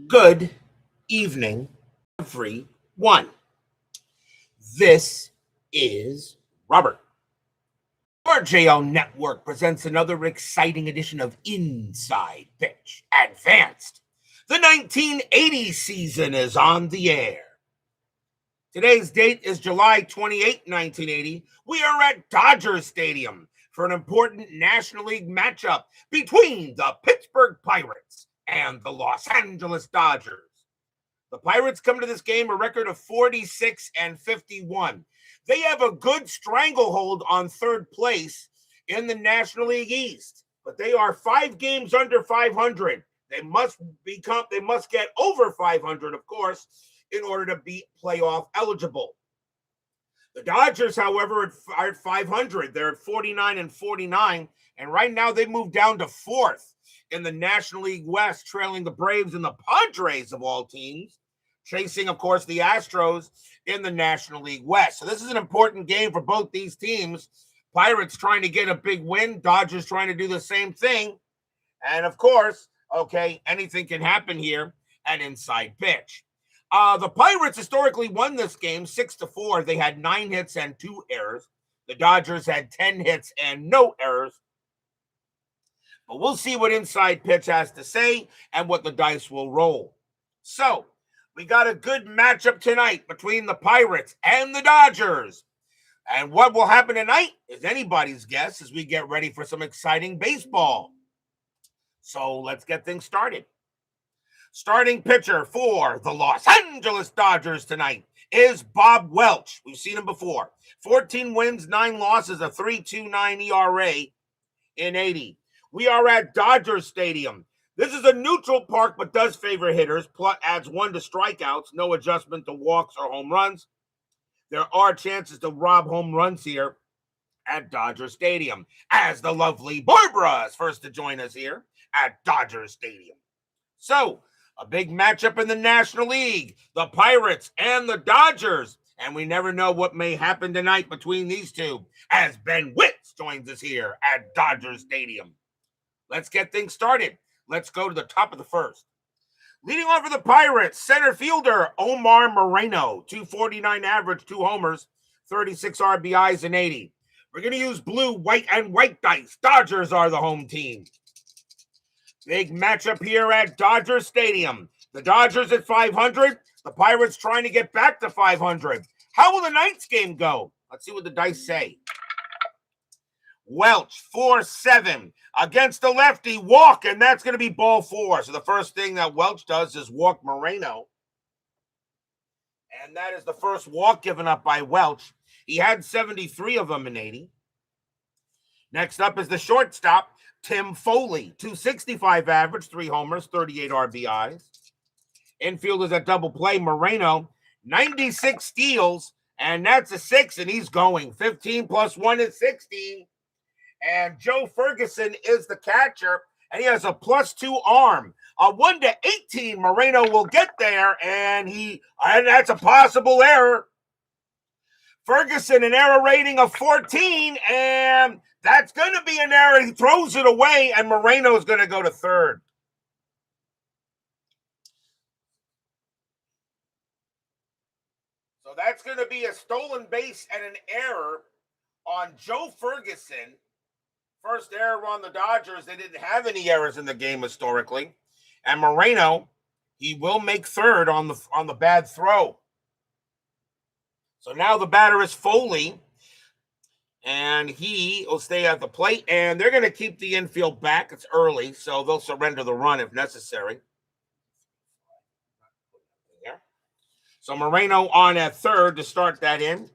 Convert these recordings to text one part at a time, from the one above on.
Good evening, everyone. This is Robert. RJO Network presents another exciting edition of Inside Pitch Advanced. The 1980 season is on the air. Today's date is July 28, 1980. We are at Dodger Stadium for an important National League matchup between the Pittsburgh Pirates and the Los Angeles Dodgers. The Pirates come to this game a record of 46-51. They have a good stranglehold on third place in the National League East, but they are 5 games under 500. They must get over 500, of course, in order to be playoff eligible. The Dodgers, however, are at 500. They're at 49-49, and right now they moved down to 4th in the National League West, trailing the Braves and the Padres of all teams, chasing, of course, the Astros in the National League West. So this is an important game for both these teams. Pirates trying to get a big win, Dodgers trying to do the same thing. And, of course, anything can happen here at Inside Pitch. The Pirates historically won this game 6-4. They had 9 hits and 2 errors. The Dodgers had 10 hits and no errors. But we'll see what Inside Pitch has to say and what the dice will roll. So, we got a good matchup tonight between the Pirates and the Dodgers. And what will happen tonight is anybody's guess as we get ready for some exciting baseball. So, let's get things started. Starting pitcher for the Los Angeles Dodgers tonight is Bob Welch. We've seen him before. 14 wins, 9 losses, a 3.29 ERA in 80. We are at Dodger Stadium. This is a neutral park, but does favor hitters, plus adds 1 to strikeouts, no adjustment to walks or home runs. There are chances to rob home runs here at Dodger Stadium, as the lovely Barbara is first to join us here at Dodger Stadium. So, a big matchup in the National League, the Pirates and the Dodgers. And we never know what may happen tonight between these two, as Ben Witz joins us here at Dodger Stadium. Let's get things started. Let's go to the top of the first. Leading off for the Pirates, center fielder Omar Moreno, 249 average, 2 homers, 36 RBIs in 80. We're going to use blue, white, and white dice. Dodgers are the home team. Big matchup here at Dodger Stadium. The Dodgers at 500. The Pirates trying to get back to 500. How will the night's game go? Let's see what the dice say. Welch, 4-7. Against the lefty, walk, and that's going to be ball 4. So the first thing that Welch does is walk Moreno. And that is the first walk given up by Welch. He had 73 of them in 80. Next up is the shortstop, Tim Foley, 265 average, 3 homers, 38 RBIs. Infielders at double play, Moreno, 96 steals, and that's a 6, and he's going. 15 plus 1 is 16. And Joe Ferguson is the catcher, and he has a +2 arm. A 1-18, Moreno will get there, and that's a possible error. Ferguson, an error rating of 14, and that's going to be an error. He throws it away, and Moreno's going to go to third. So that's going to be a stolen base and an error on Joe Ferguson. First error on the Dodgers. They didn't have any errors in the game historically. And Moreno, he will make third on the bad throw. So now the batter is Foley, and he will stay at the plate, and they're going to keep the infield back. It's early, so they'll surrender the run if necessary. So Moreno on at third to start that in.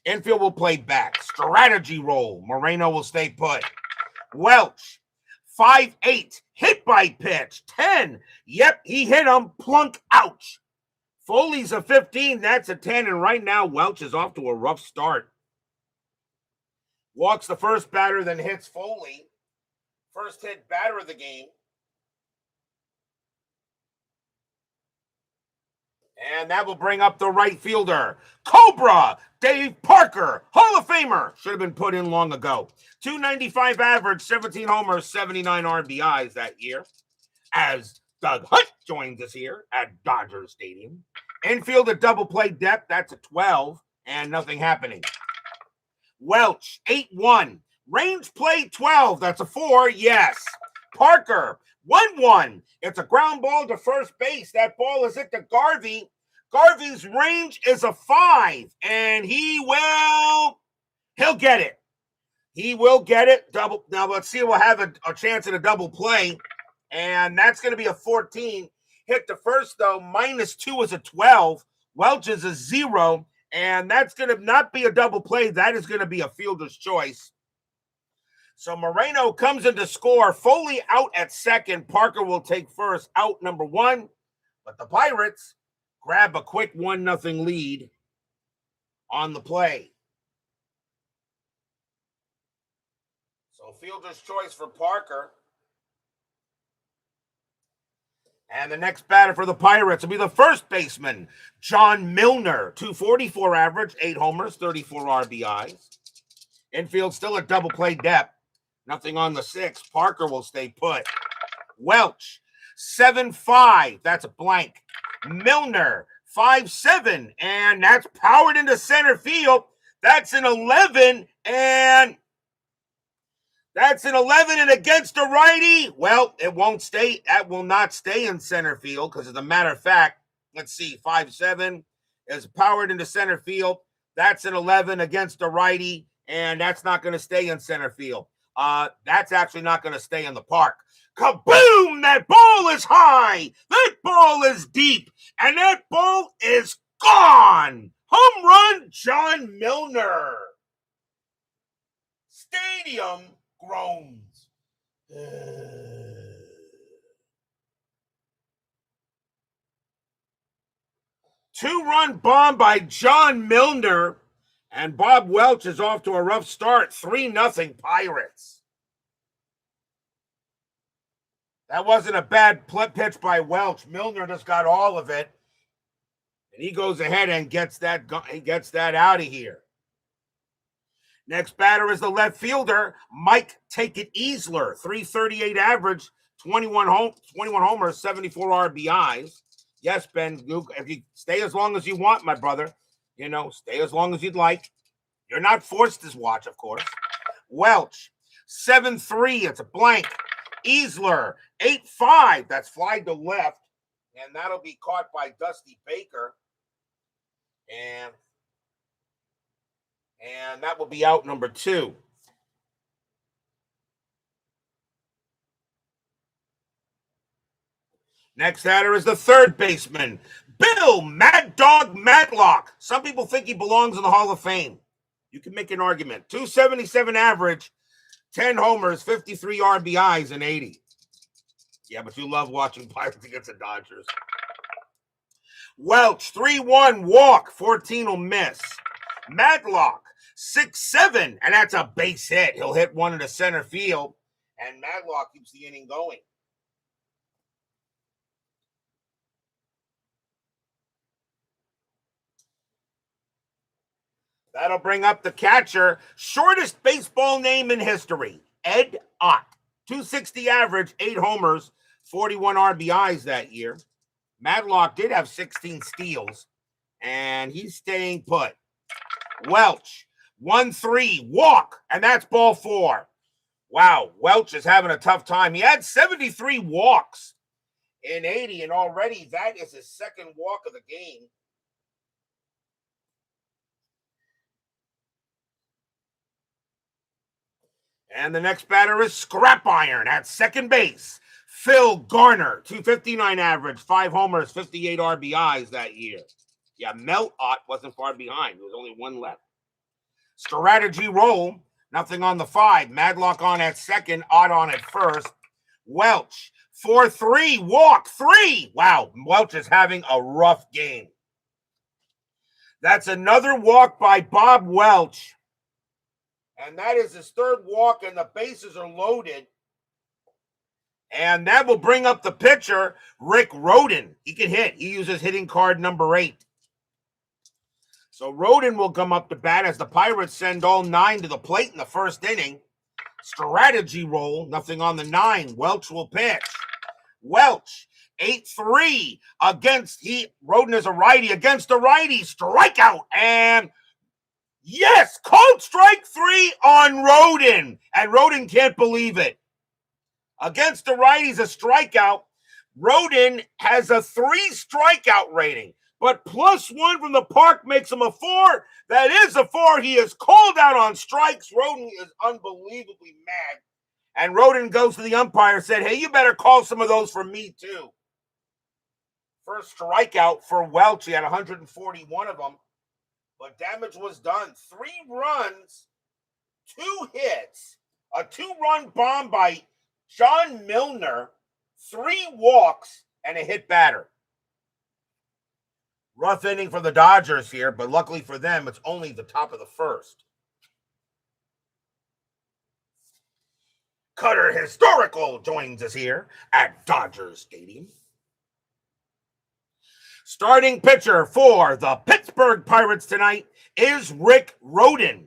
Infield will play back. Strategy roll. Moreno will stay put. Welch, 5-8, hit by pitch, 10. Yep, he hit him, plunk, ouch. Foley's a 15, that's a 10, and right now Welch is off to a rough start. Walks the first batter, then hits Foley. First hit batter of the game. And that will bring up the right fielder, Cobra Dave Parker, Hall of Famer. Should have been put in long ago. 295 average, 17 homers, 79 RBIs that year. As Doug Hunt joins us here at Dodger Stadium. Infield at double play depth, that's a 12, and nothing happening. Welch, 8-1. Range play 12, that's a 4, yes. Parker, 1-1. It's a ground ball to first base. That ball is hit to Garvey. Garvey's range is a 5, and he'll get it. He will get it. Double. Now, let's see if we'll have a chance at a double play, and that's going to be a 14. Hit to first, though, -2 is a 12. Welch is a 0, and that's going to not be a double play. That is going to be a fielder's choice. So Moreno comes in to score. Foley out at second. Parker will take first, out number 1. But the Pirates grab a quick 1-0 lead on the play. So fielder's choice for Parker. And the next batter for the Pirates will be the first baseman, John Milner. 244 average, 8 homers, 34 RBIs. Infield still at double play depth. Nothing on the 6. Parker will stay put. Welch, 7-5. That's a blank. Milner, 5-7. And that's powered into center field. That's an 11. And that's an 11 and against a righty. Well, it won't stay. That will not stay in center field because, as a matter of fact, let's see, 5-7 is powered into center field. That's an 11 against a righty, and that's not going to stay in center field. That's actually not going to stay in the park. Kaboom! That ball is high. That ball is deep, and that ball is gone. Home run, John Milner. Stadium groans. 2-run bomb by John Milner, and Bob Welch is off to a rough start. 3-0 Pirates. That wasn't a bad pitch by Welch. Milner just got all of it, and he goes ahead and gets that out of here. Next batter is the left fielder, Mike Take It Easler. 338 average, 21 homers, 74 RBIs. Yes, Ben, if you stay as long as you want, my brother, stay as long as you'd like. You're not forced to watch, of course. Welch, 7-3. It's a blank. Easler, 8-5. That's fly to left, and that'll be caught by Dusty Baker. And that will be out number 2. Next batter is the third baseman, Bill Mad Dog Matlock. Some people think he belongs in the Hall of Fame. You can make an argument. 277 average, 10 homers, 53 RBIs, and 80. Yeah, but you love watching Pirates against the Dodgers. Welch, 3-1 walk, 14 will miss. Matlock, 6-7, and that's a base hit. He'll hit one into center field, and Matlock keeps the inning going. That'll bring up the catcher, shortest baseball name in history, Ed Ott. 260 average, 8 homers, 41 RBIs that year. Matlock did have 16 steals, and he's staying put. Welch, 1-3, walk, and that's ball 4. Wow, Welch is having a tough time. He had 73 walks in 80, and already that is his second walk of the game. And the next batter is Scrap Iron at second base, Phil Garner. 259 average, 5 homers, 58 RBIs that year. Yeah, Mel Ott wasn't far behind. There was only one left. Strategy roll, nothing on the 5. Matlock on at second, Ott on at first. Welch, 4-3, walk, 3. Wow, Welch is having a rough game. That's another walk by Bob Welch. And that is his third walk, and the bases are loaded. And that will bring up the pitcher, Rick Rhoden. He can hit. He uses hitting card number 8. So Rhoden will come up to bat as the Pirates send all 9 to the plate in the first inning. Strategy roll, nothing on the 9. Welch will pitch. Welch, 8-3 against Rhoden is a righty against a righty. Strikeout. And yes, called strike 3 on Rhoden. And Rhoden can't believe it. Against the righties, a strikeout. Rhoden has a 3 strikeout rating, but +1 from the park makes him a 4. That is a 4. He is called out on strikes. Rhoden is unbelievably mad. And Rhoden goes to the umpire and said, hey, you better call some of those for me too. First strikeout for Welch. He had 141 of them, but damage was done. 3 runs, 2 hits, a 2-run bomb by John Milner, 3 walks, and a hit batter. Rough inning for the Dodgers here, but luckily for them, it's only the top of the first. Cutter Historical joins us here at Dodger Stadium. Starting pitcher for the Pittsburgh Pirates tonight is Rick Rhoden.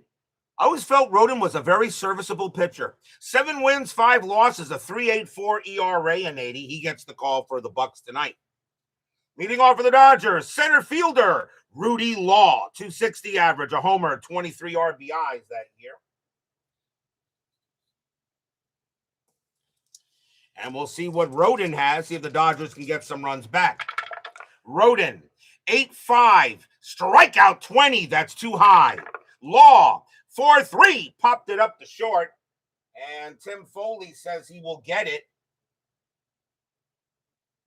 I always felt Rhoden was a very serviceable pitcher. 7 wins, 5 losses, a 3.84 ERA in 80. He gets the call for the Bucks tonight. Leading off for the Dodgers, center fielder Rudy Law, 260 average, a homer, 23 RBIs that year. And we'll see what Rhoden has, see if the Dodgers can get some runs back. Rhoden, 8-5, strikeout 20, that's too high. Law, 4-3, popped it up to short. And Tim Foley says he will get it.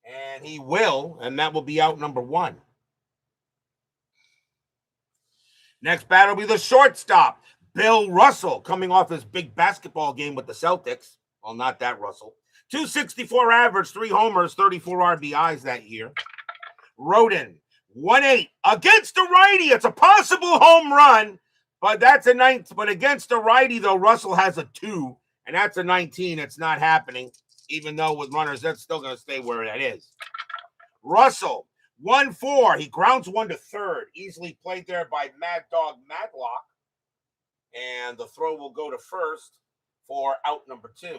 And he will, and that will be out number 1. Next batter will be the shortstop, Bill Russell, coming off his big basketball game with the Celtics. Well, not that Russell. 264 average, 3 homers, 34 RBIs that year. Rhoden, 1-8 against a righty. It's a possible home run, but that's a 9th. But against a righty, though, Russell has a 2, and that's a 19. It's not happening, even though with runners, that's still going to stay where that is. Russell, 1-4. He grounds 1 to third. Easily played there by Mad Dog Matlock. And the throw will go to first for out number 2.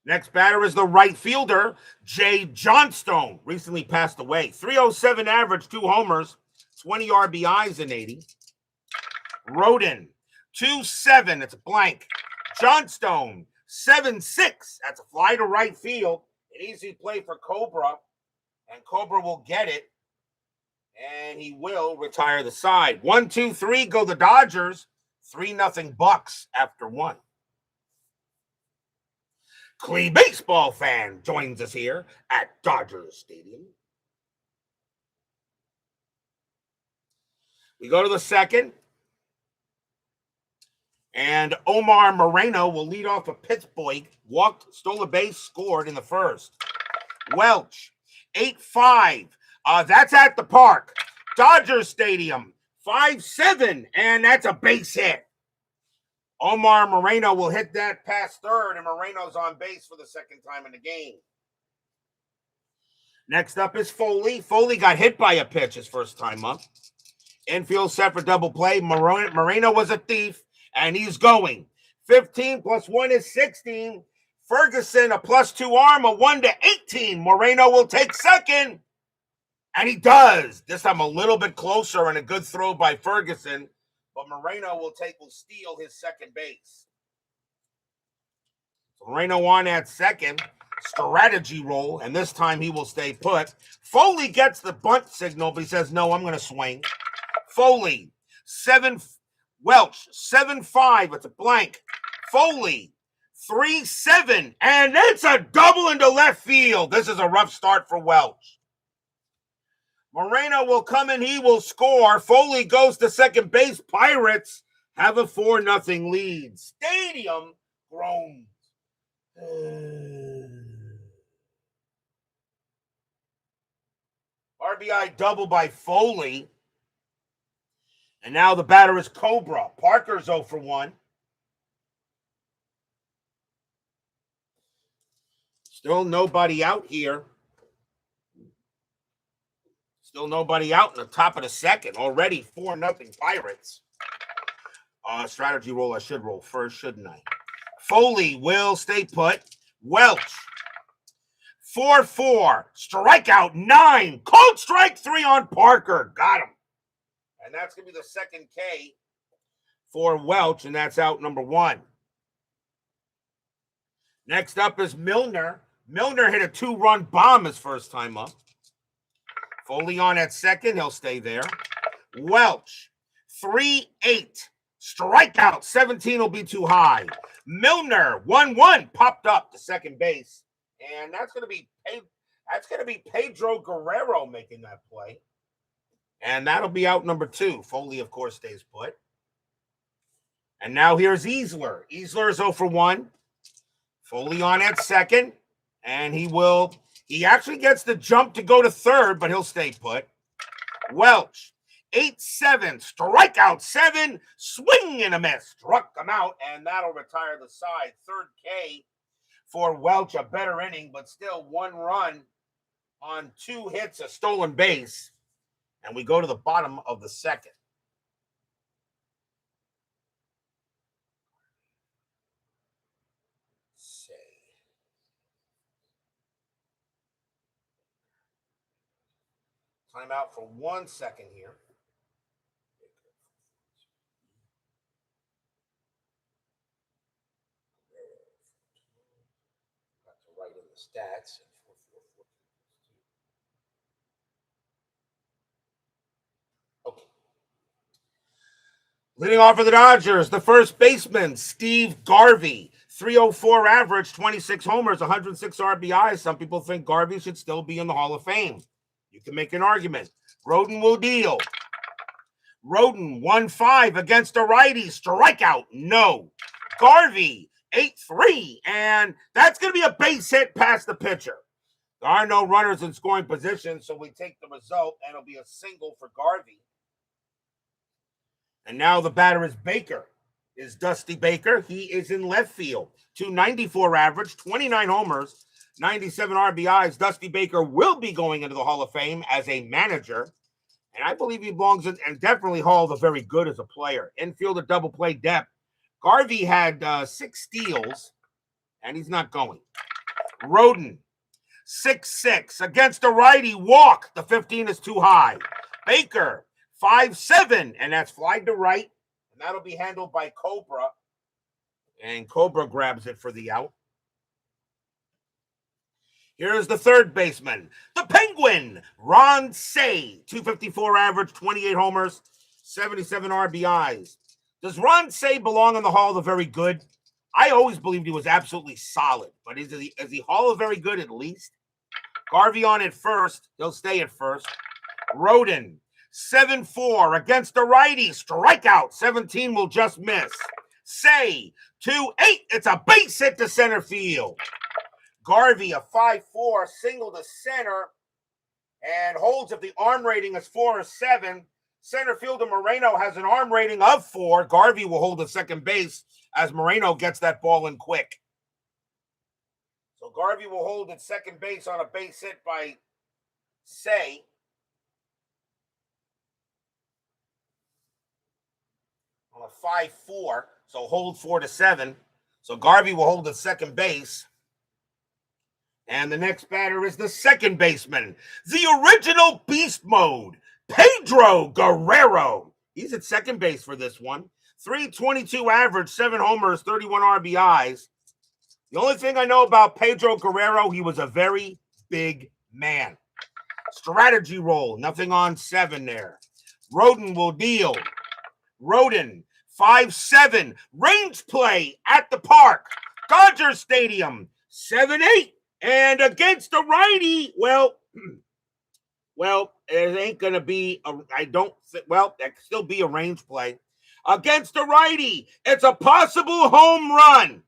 Next batter is the right fielder, Jay Johnstone. Recently passed away. 307 average, 2 homers, 20 RBIs in 80. Rhoden, 2-7. It's a blank. Johnstone, 7-6. That's a fly to right field. An easy play for Cobra. And Cobra will get it. And he will retire the side. 1-2-3 go the Dodgers. 3-0 Bucks after 1. Clee baseball fan joins us here at Dodger Stadium. We go to the second. And Omar Moreno will lead off a Pittsburgh. Walked, stole a base, scored in the first. Welch, 8-5. That's at the park. Dodger Stadium, 5-7. And that's a base hit. Omar Moreno will hit that past third, and Moreno's on base for the second time in the game. Next up is Foley. Foley got hit by a pitch his first time up. Infield set for double play. Moreno was a thief, and he's going. 15 plus 1 is 16. Ferguson, a +2 arm, a 1 to 18. Moreno will take second, and he does. This time a little bit closer and a good throw by Ferguson. But Moreno will steal his second base. So Moreno on at second. Strategy roll, and this time he will stay put. Foley gets the bunt signal, but he says, no, I'm going to swing. Foley, 7. Welch, 7-5. It's a blank. Foley, 3-7. And it's a double into left field. This is a rough start for Welch. Moreno will come in. He will score. Foley goes to second base. Pirates have a 4-0 lead. Stadium groans. RBI double by Foley. And now the batter is Cobra. Parker's 0 for 1. Still nobody out here. Still nobody out in the top of the second. Already 4-0 Pirates. Strategy roll. I should roll first, shouldn't I? Foley will stay put. Welch, 4-4. Strikeout 9. Cold strike 3 on Parker. Got him. And that's going to be the second K for Welch, and that's out number 1. Next up is Milner. Milner hit a 2-run bomb his first time up. Foley on at second. He'll stay there. Welch, 3-8. Strikeout 17 will be too high. Milner, 1-1, popped up to second base. And that's going to be Pedro Guerrero making that play. And that'll be out number 2. Foley, of course, stays put. And now here's Easler. Easler is 0 for 1. Foley on at second. And he actually gets the jump to go to third, but he'll stay put. Welch, 8-7. Strikeout 7. Swing and a miss. Struck him out, and that'll retire the side. Third K for Welch. A better inning, but still 1 run on 2 hits, a stolen base. And we go to the bottom of the second. Time out for 1 second here. Got to write in the stats. Okay. Leading off for the Dodgers, the first baseman, Steve Garvey. 304 average, 26 homers, 106 RBIs. Some people think Garvey should still be in the Hall of Fame. You can make an argument. Rhoden will deal. Rhoden, 1-5 against a righty. Strikeout, no. Garvey, 8-3. And that's going to be a base hit past the pitcher. There are no runners in scoring position, so we take the result, and it'll be a single for Garvey. And now the batter is Baker. Is Dusty Baker. He is in left field. 294 average, 29 homers, 97 RBIs. Dusty Baker will be going into the Hall of Fame as a manager. And I believe he belongs in, and definitely Hall of very good as a player. Infield at double play depth. Garvey had 6 steals, and he's not going. Rhoden, 6-6 against a righty. Walk. The 15 is too high. Baker, 5-7, and that's fly to right. And that'll be handled by Cobra. And Cobra grabs it for the out. Here's the third baseman, the Penguin, Ron Cey. 254 average, 28 homers, 77 RBIs. Does Ron Cey belong in the Hall of the Very Good? I always believed he was absolutely solid. But is he Hall of Very Good at least? Garvey on at first. He'll stay at first. Rhoden, 7-4 against a righty. Strikeout. 17 will just miss. Cey, 2-8. It's a base hit to center field. Garvey, a 5-4 single to center, and holds if the arm rating is 4 or 7. Center fielder Moreno has an arm rating of 4. Garvey will hold at second base as Moreno gets that ball in quick. So Garvey will hold at second base on a base hit by Cey. On a 5-4, so hold 4 to 7. So Garvey will hold at second base. And the next batter is the second baseman, the original beast mode, Pedro Guerrero. He's at second base for this one. 322 average, 7 homers, 31 RBIs. The only thing I know about Pedro Guerrero, he was a very big man. Strategy roll, nothing on 7 there. Rhoden will deal. Rhoden, 5-7, range play at the park, Dodger Stadium, 7-8. And against the righty, well, it ain't going to be, there could still be a range play. Against the righty, it's a possible home run.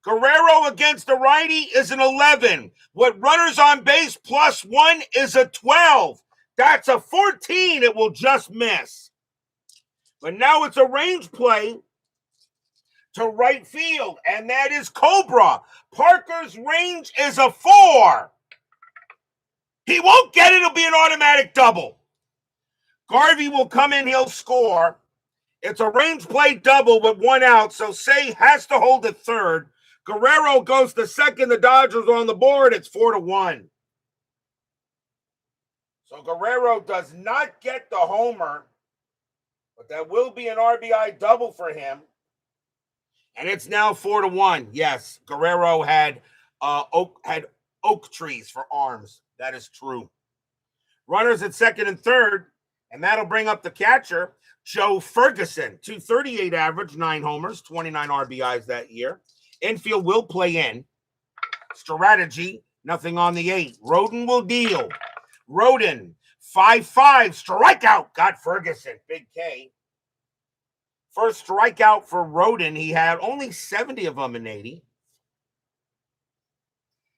Guerrero against the righty is an 11. With runners on base +1 is a 12. That's a 14. It will just miss. But now it's a range play to right field, and that is Cobra. Parker's range is a 4. He won't get it. It'll be an automatic double. Garvey will come in. He'll score. It's a range play double with 1 out, so Say has to hold at third. Guerrero goes to second. The Dodgers are on the board. It's 4-1. So Guerrero does not get the homer, but that will be an RBI double for him. And it's now 4-1. Yes, Guerrero had oak trees for arms. That is true. Runners at second and third, and that'll bring up the catcher, Joe Ferguson. 238 average, 9 homers, 29 RBIs that year. Infield will play in. Strategy, nothing on the 8. Rhoden will deal. Rhoden, 5-5, strikeout. Got Ferguson, big K. First strikeout for Rhoden. He had only 70 of them in 80.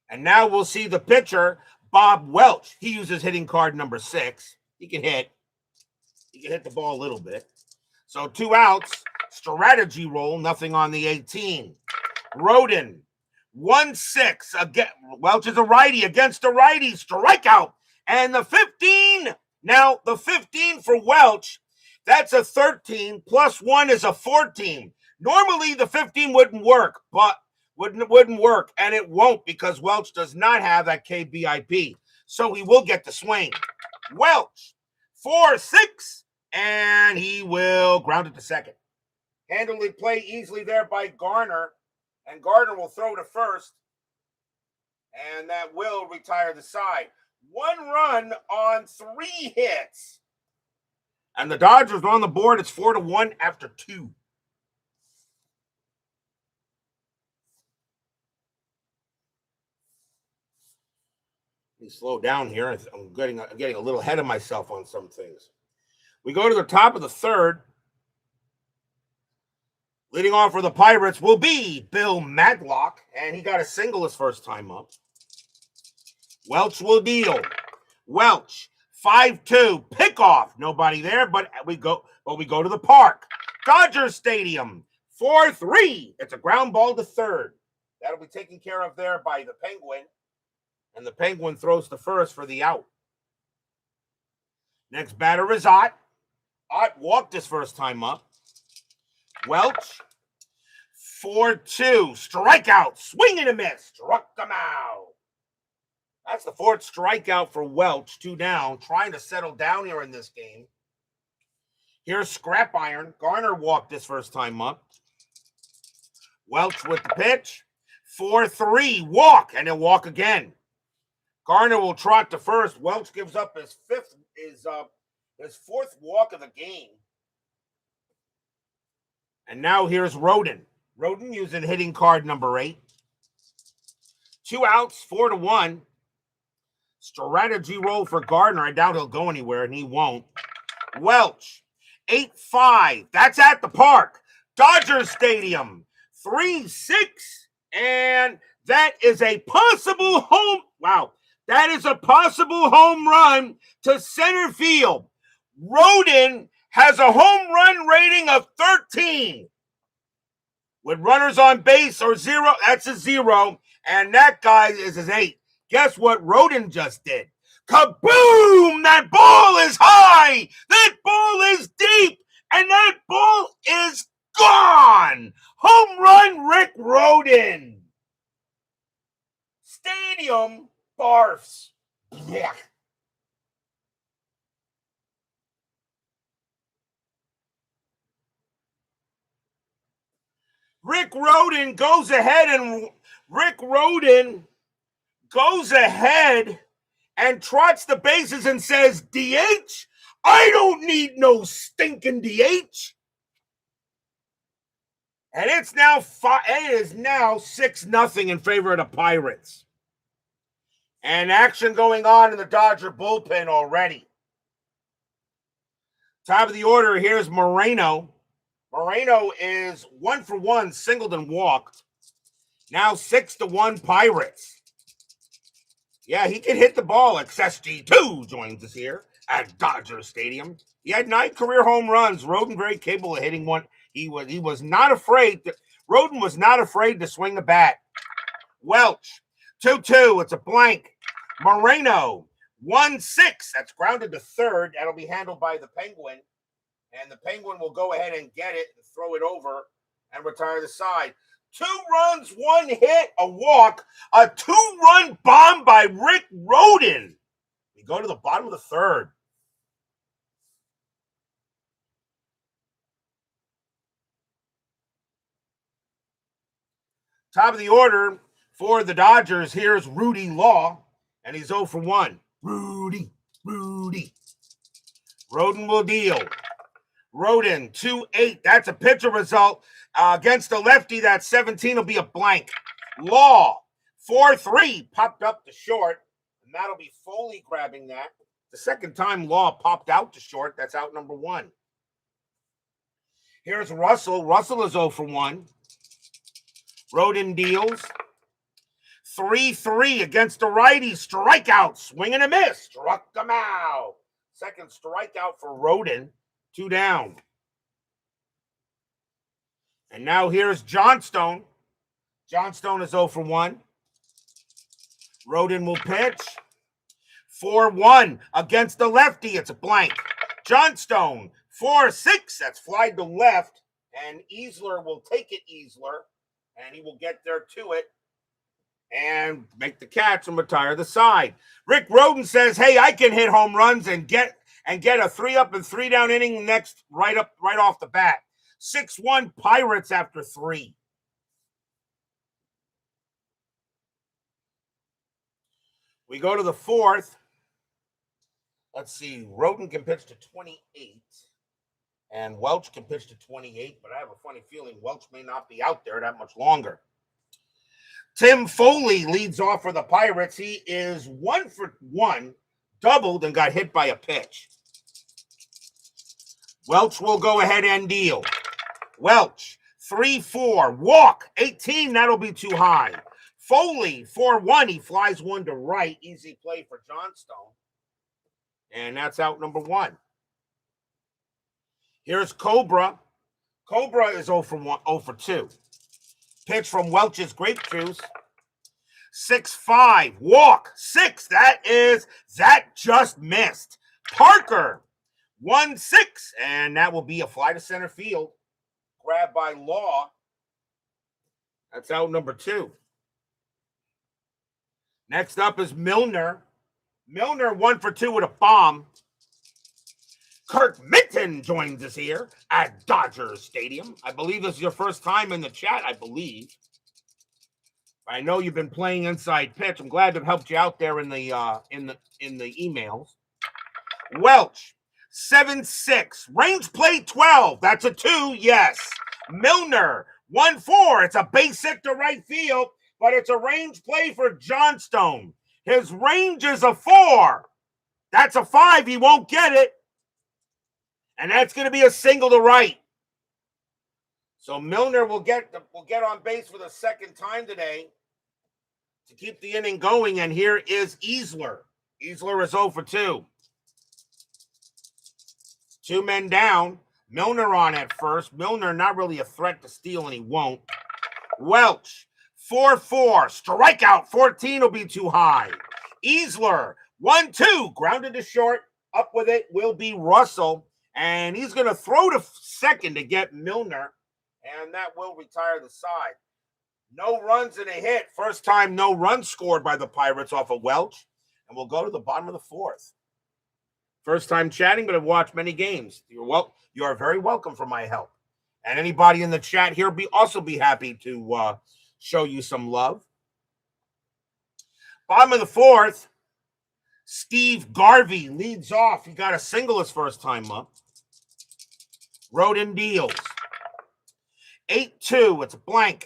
And now we'll see the pitcher, Bob Welch. He uses hitting card number 6. He can hit. He can hit the ball a little bit. So 2 outs, strategy roll, nothing on the 18. Rhoden, 1-6. Again, Welch is a righty against a righty. Strikeout. And the 15. Now, the 15 for Welch, that's a 13. Plus 1 is a 14. Normally, the 15 wouldn't work, but wouldn't work, and it won't because Welch does not have that KBIP. So he will get the swing. Welch, 4-6, and he will ground it to second. Handily play easily there by Garner, and Garner will throw to first, and that will retire the side. 1 run on 3 hits. And the Dodgers are on the board. It's 4-1 after 2. Let me slow down here. I'm getting a little ahead of myself on some things. We go to the top of the third. Leading off for the Pirates will be Bill Madlock, and he got a single his first time up. Welch will deal. Welch, 5-2, pickoff. Nobody there, but we go to the park. Dodger Stadium, 4-3. It's a ground ball to third. That'll be taken care of there by the Penguin. And the Penguin throws to first for the out. Next batter is Ott. Ott walked his first time up. Welch, 4-2, strikeout, swing and a miss, struck him out. That's the 4th strikeout for Welch, 2 down, trying to settle down here in this game. Here's Scrap Iron. Garner walked his first time up. Welch with the pitch, 4-3, walk, and he'll walk again. Garner will trot to first. Welch gives up his 4th walk of the game. And now here's Rhoden. Rhoden using hitting card number 8. 2 outs, 4-1. Strategy roll for Gardner. I doubt he'll go anywhere, and he won't. Welch, 8-5. That's at the park. Dodger Stadium, 3-6. And that is a possible home. Wow. That is a possible home run to center field. Rhoden has a home run rating of 13. With runners on base or 0, that's a 0. And that guy is his 8. Guess what Rhoden just did? Kaboom! That ball is high. That ball is deep. And that ball is gone. Home run Rick Rhoden. Stadium barfs. Yeah. Rick Rhoden goes ahead and trots the bases and says, DH? I don't need no stinking DH. And it is now 6-0 in favor of the Pirates. And action going on in the Dodger bullpen already. Top of the order, here's Moreno. Moreno is 1-for-1, singled and walked. Now 6-1 Pirates. Yeah, he can hit the ball. XSG2 joins us here at Dodger Stadium. He had 9 career home runs. Rhoden very capable of hitting one. He was not afraid. Rhoden was not afraid to swing the bat. Welch, 2-2. It's a blank. Moreno, 1-6. That's grounded to third. That'll be handled by the Penguin. And the Penguin will go ahead and get it and throw it over and retire the side. 2 runs, 1 hit, a walk, a 2-run bomb by Rick Rhoden. We go to the bottom of the third. Top of the order for the Dodgers, here's Rudy Law, and he's 0 for 1. Rudy. Rhoden will deal. Rhoden, 2-8. That's a pitcher result. Against the lefty, that 17 will be a blank. Law, 4-3, popped up to short, and that'll be Foley grabbing that. The second time Law popped out to short. That's out number 1. Here's Russell. Russell is 0 for 1. Rhoden deals. 3-3 against the righty. Strikeout. Swing and a miss. Struck him out. Second strikeout for Rhoden. 2 down. And now here's Johnstone. Johnstone is 0 for 1. Rhoden will pitch. 4-1 against the lefty. It's a blank. Johnstone, 4-6. That's fly to left. And Easler will take it, Easler. And he will get there to it and make the catch and retire the side. Rick Rhoden says, hey, I can hit home runs and get a 3-up and 3-down inning next right off the bat. 6-1 Pirates after 3. We go to the fourth. Let's see. Rhoden can pitch to 28. And Welch can pitch to 28, but I have a funny feeling Welch may not be out there that much longer. Tim Foley leads off for the Pirates. He is 1 for 1, doubled, and got hit by a pitch. Welch will go ahead and deal. Welch, 3-4, walk, 18, that'll be too high. Foley, 4-1, he flies 1 to right, easy play for Johnstone. And that's out number 1. Here's Cobra. Cobra is 0 for 2. Pitch from Welch's grape juice. 6-5. Walk. 6. That just missed. Parker. 1-6. And that will be a fly to center field. Grabbed by Law. That's out number 2. Next up is Milner. Milner 1 for 2 with a bomb. Kirk Minton joins us here at Dodgers Stadium. I believe this is your first time in the chat, I believe. I know you've been playing inside pitch. I'm glad to have helped you out there in the emails. Welch, 7-6. Range play 12. That's a 2, yes. Milner, 1-4. It's a base hit to right field, but it's a range play for Johnstone. His range is a 4. That's a 5. He won't get it. And that's going to be a single to right. So Milner will get on base for the second time today to keep the inning going. And here is Easler. Easler is 0 for 2. 2 men down. Milner on at first. Milner not really a threat to steal, and he won't. Welch, 4-4. Strikeout, 14 will be too high. Easler, 1-2. Grounded to short. Up with it will be Russell. And he's going to throw to second to get Milner. And that will retire the side. No runs and a hit. First time no runs scored by the Pirates off of Welch. And we'll go to the bottom of the fourth. First time chatting, but I've watched many games. You are very welcome for my help. And anybody in the chat here also be happy to show you some love. Bottom of the fourth, Steve Garvey leads off. He got a single his first time up. Rhoden deals. 8-2. It's a blank.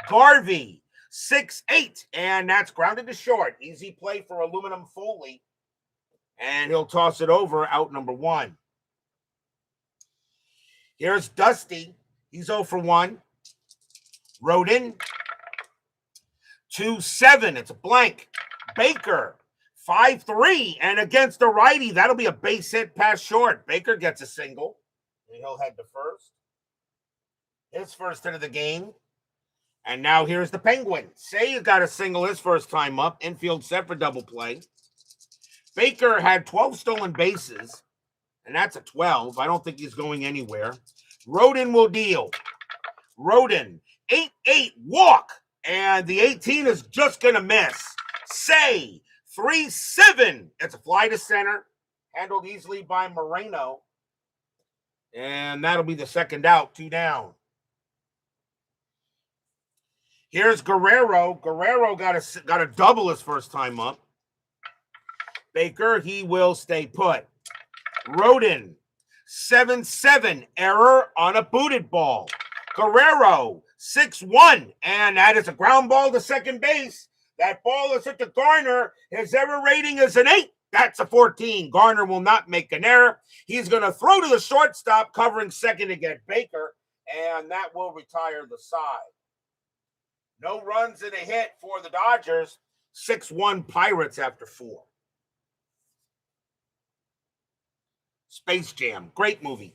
Garvey, 6-8. And that's grounded to short. Easy play for Aluminum Foley. And he'll toss it over, out number 1. Here's Dusty. He's 0 for 1. Rhoden, 2-7. It's a blank. Baker, 5-3. And against the righty, that'll be a base hit past short. Baker gets a single. And he'll head to first. His first hit of the game. And now here's the Penguin. Say got a single his first time up. Infield set for double play. Baker had 12 stolen bases and that's a 12. I don't think he's going anywhere. Rhoden will deal. Rhoden, 8-8 walk, and the 18 is just going to miss. Say, 3-7. It's a fly to center, handled easily by Moreno, and that'll be the second out, 2 down. Here's Guerrero. Guerrero got a double his first time up. Baker, he will stay put. Rhoden, 7-7, error on a booted ball. Guerrero, 6-1, and that is a ground ball to second base. That ball is hit to Garner. His error rating is an 8. That's a 14. Garner will not make an error. He's going to throw to the shortstop, covering second to get Baker, and that will retire the side. No runs and a hit for the Dodgers. 6-1 Pirates after 4. Space Jam, great movie.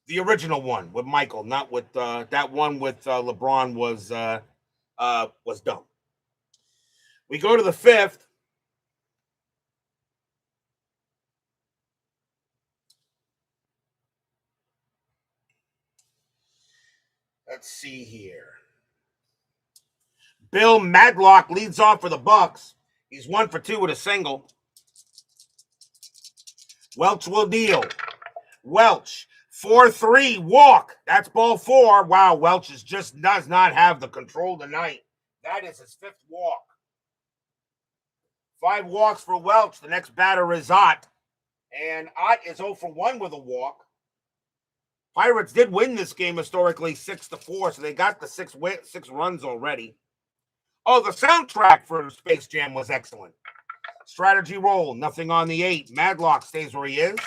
The original one with Michael, not with that one with LeBron was dumb. We go to the 5th. Let's see here. Bill Madlock leads off for the Bucks. He's 1 for 2 with a single. Welch will deal. Welch, 4-3 walk. That's ball 4. Wow, Welch does not have the control tonight. That is his 5th walk. 5 walks for Welch. The next batter is Ott. And Ott is 0 for 1 with a walk. Pirates did win this game historically 6-4, so they got the 6 runs already. Oh, the soundtrack for Space Jam was excellent. Strategy roll, nothing on the 8. Madlock stays where he is.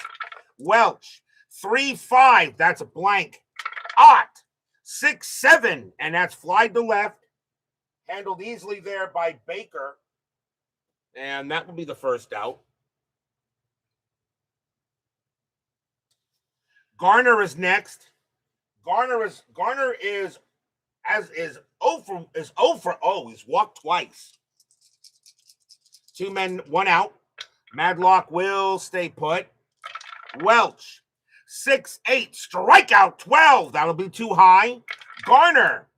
Welch, 3-5, that's a blank. Ott, 6-7, and that's fly to left. Handled easily there by Baker. And that will be the first out. Garner is next. Garner is 0 for 0. He's walked twice. 2 men, 1 out. Madlock will stay put. Welch, 6-8, strikeout 12. That'll be too high. Garner,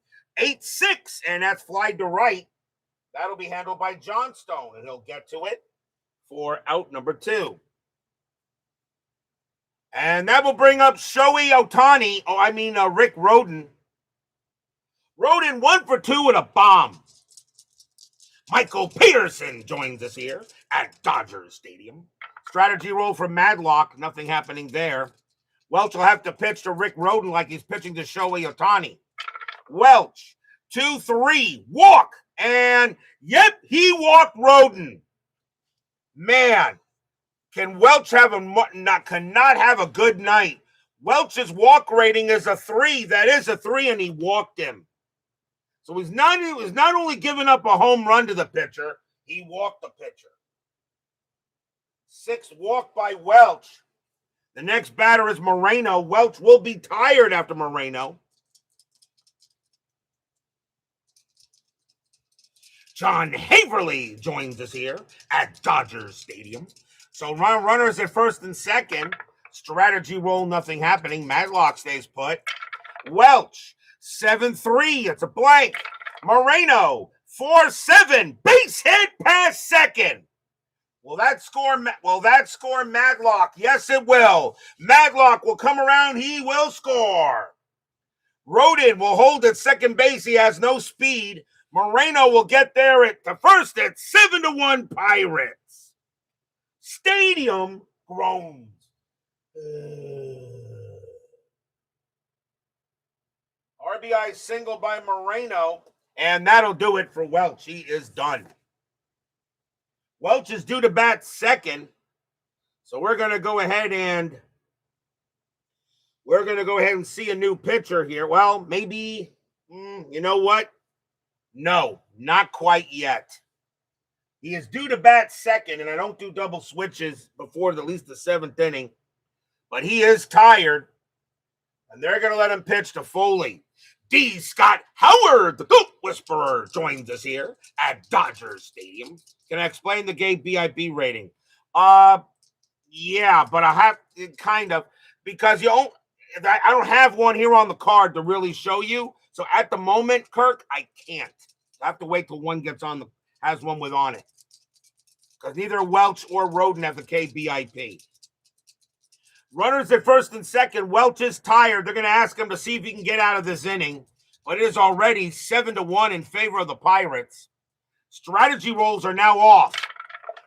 8-6, and that's fly to right. That'll be handled by Johnstone, and he'll get to it for out number 2. And that will bring up Shohei Ohtani. Rick Rhoden. Rhoden 1 for 2 with a bomb. Michael Peterson joins us here at Dodgers Stadium. Strategy roll from Madlock. Nothing happening there. Welch will have to pitch to Rick Rhoden like he's pitching to Shohei Ohtani. Welch, 2-3, walk. And, yep, he walked Rhoden. Man, can Welch cannot have a good night. Welch's walk rating is a 3. That is a 3, and he walked him. So he was not only giving up a home run to the pitcher, he walked the pitcher. 6 walk by Welch. The next batter is Moreno. Welch will be tired after Moreno. John Haverly joins us here at Dodgers Stadium. So runners at first and second. Strategy roll, nothing happening. Madlock stays put. Welch, 7-3. It's a blank. Moreno, 4-7. Base hit past second. Will that score Madlock? Yes, it will. Madlock will come around. He will score. Rhoden will hold at second base. He has no speed. Moreno will get there at the first at 7-1 Pirates. Stadium groans. RBI single by Moreno, and that'll do it for Welch. He is done. Welch is due to bat second, so we're going to go ahead and see a new pitcher here. Well, maybe, you know what? No, not quite yet. He is due to bat second, and I don't do double switches before at least the 7th inning, but he is tired, and they're going to let him pitch to Foley. D. Scott Howard, the Goat Whisperer, joins us here at Dodgers Stadium. Can I explain the gay BIP rating? Yeah, but I have kind of because I don't have one here on the card to really show you. So at the moment, Kirk, I can't. I have to wait till one has one with on it because neither Welch or Rhoden have the KBIP. Runners at first and second. Welch is tired. They're going to ask him to see if he can get out of this inning, but it is already 7-1 in favor of the Pirates. Strategy rolls are now off.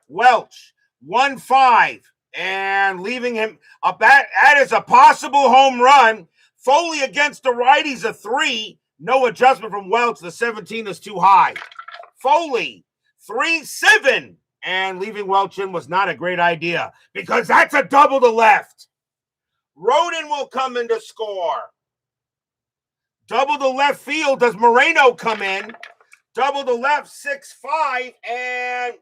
Welch 1-5 and leaving him a bat. That is a possible home run. Foley against the righties a 3. No adjustment from Welch. The 17 is too high. Foley 3-7 and leaving Welch in was not a great idea because that's a double to left. Rhoden will come in to score. Double to left field. Does Moreno come in? Double to left 6-5 and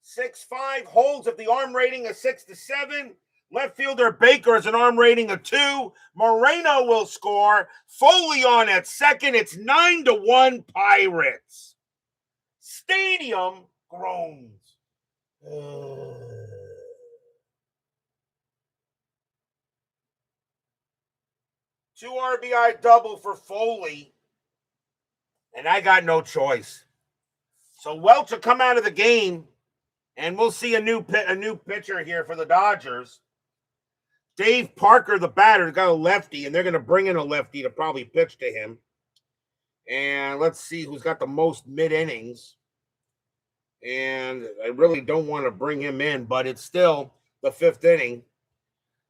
6-5 holds if the arm rating is 6-7. Left fielder Baker is an arm rating of 2. Moreno will score. Foley on at second. It's 9-1 Pirates. Stadium groans. 2 RBI double for Foley. And I got no choice. So Welch will come out of the game, and we'll see a new pitcher here for the Dodgers. Dave Parker, the batter, got a lefty, and they're going to bring in a lefty to probably pitch to him. And let's see who's got the most mid-innings. And I really don't want to bring him in, but it's still the 5th inning.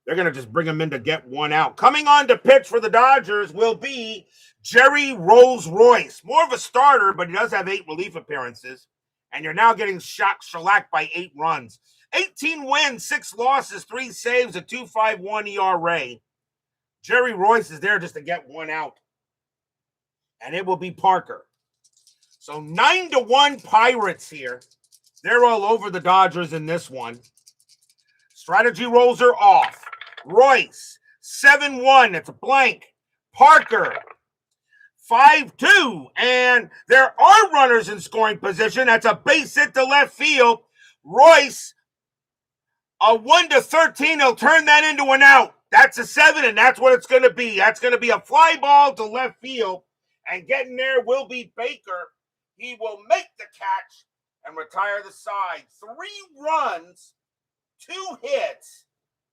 They're going to just bring him in to get one out. Coming on to pitch for the Dodgers will be Jerry Rolls-Royce. More of a starter, but he does have 8 relief appearances. And you're now getting shellacked by 8 runs. 18 wins, 6 losses, 3 saves, a 2.51 ERA. Jerry Royce is there just to get one out. And it will be Parker. So 9-1 Pirates here. They're all over the Dodgers in this one. Strategy rolls are off. Royce, 7-1. It's a blank. Parker, 5-2. And there are runners in scoring position. That's a base hit to left field. Royce, a 1-13. He'll turn that into an out. That's a 7, and that's what it's going to be. That's going to be a fly ball to left field. And getting there will be Baker. He will make the catch and retire the side. 3 runs, 2 hits,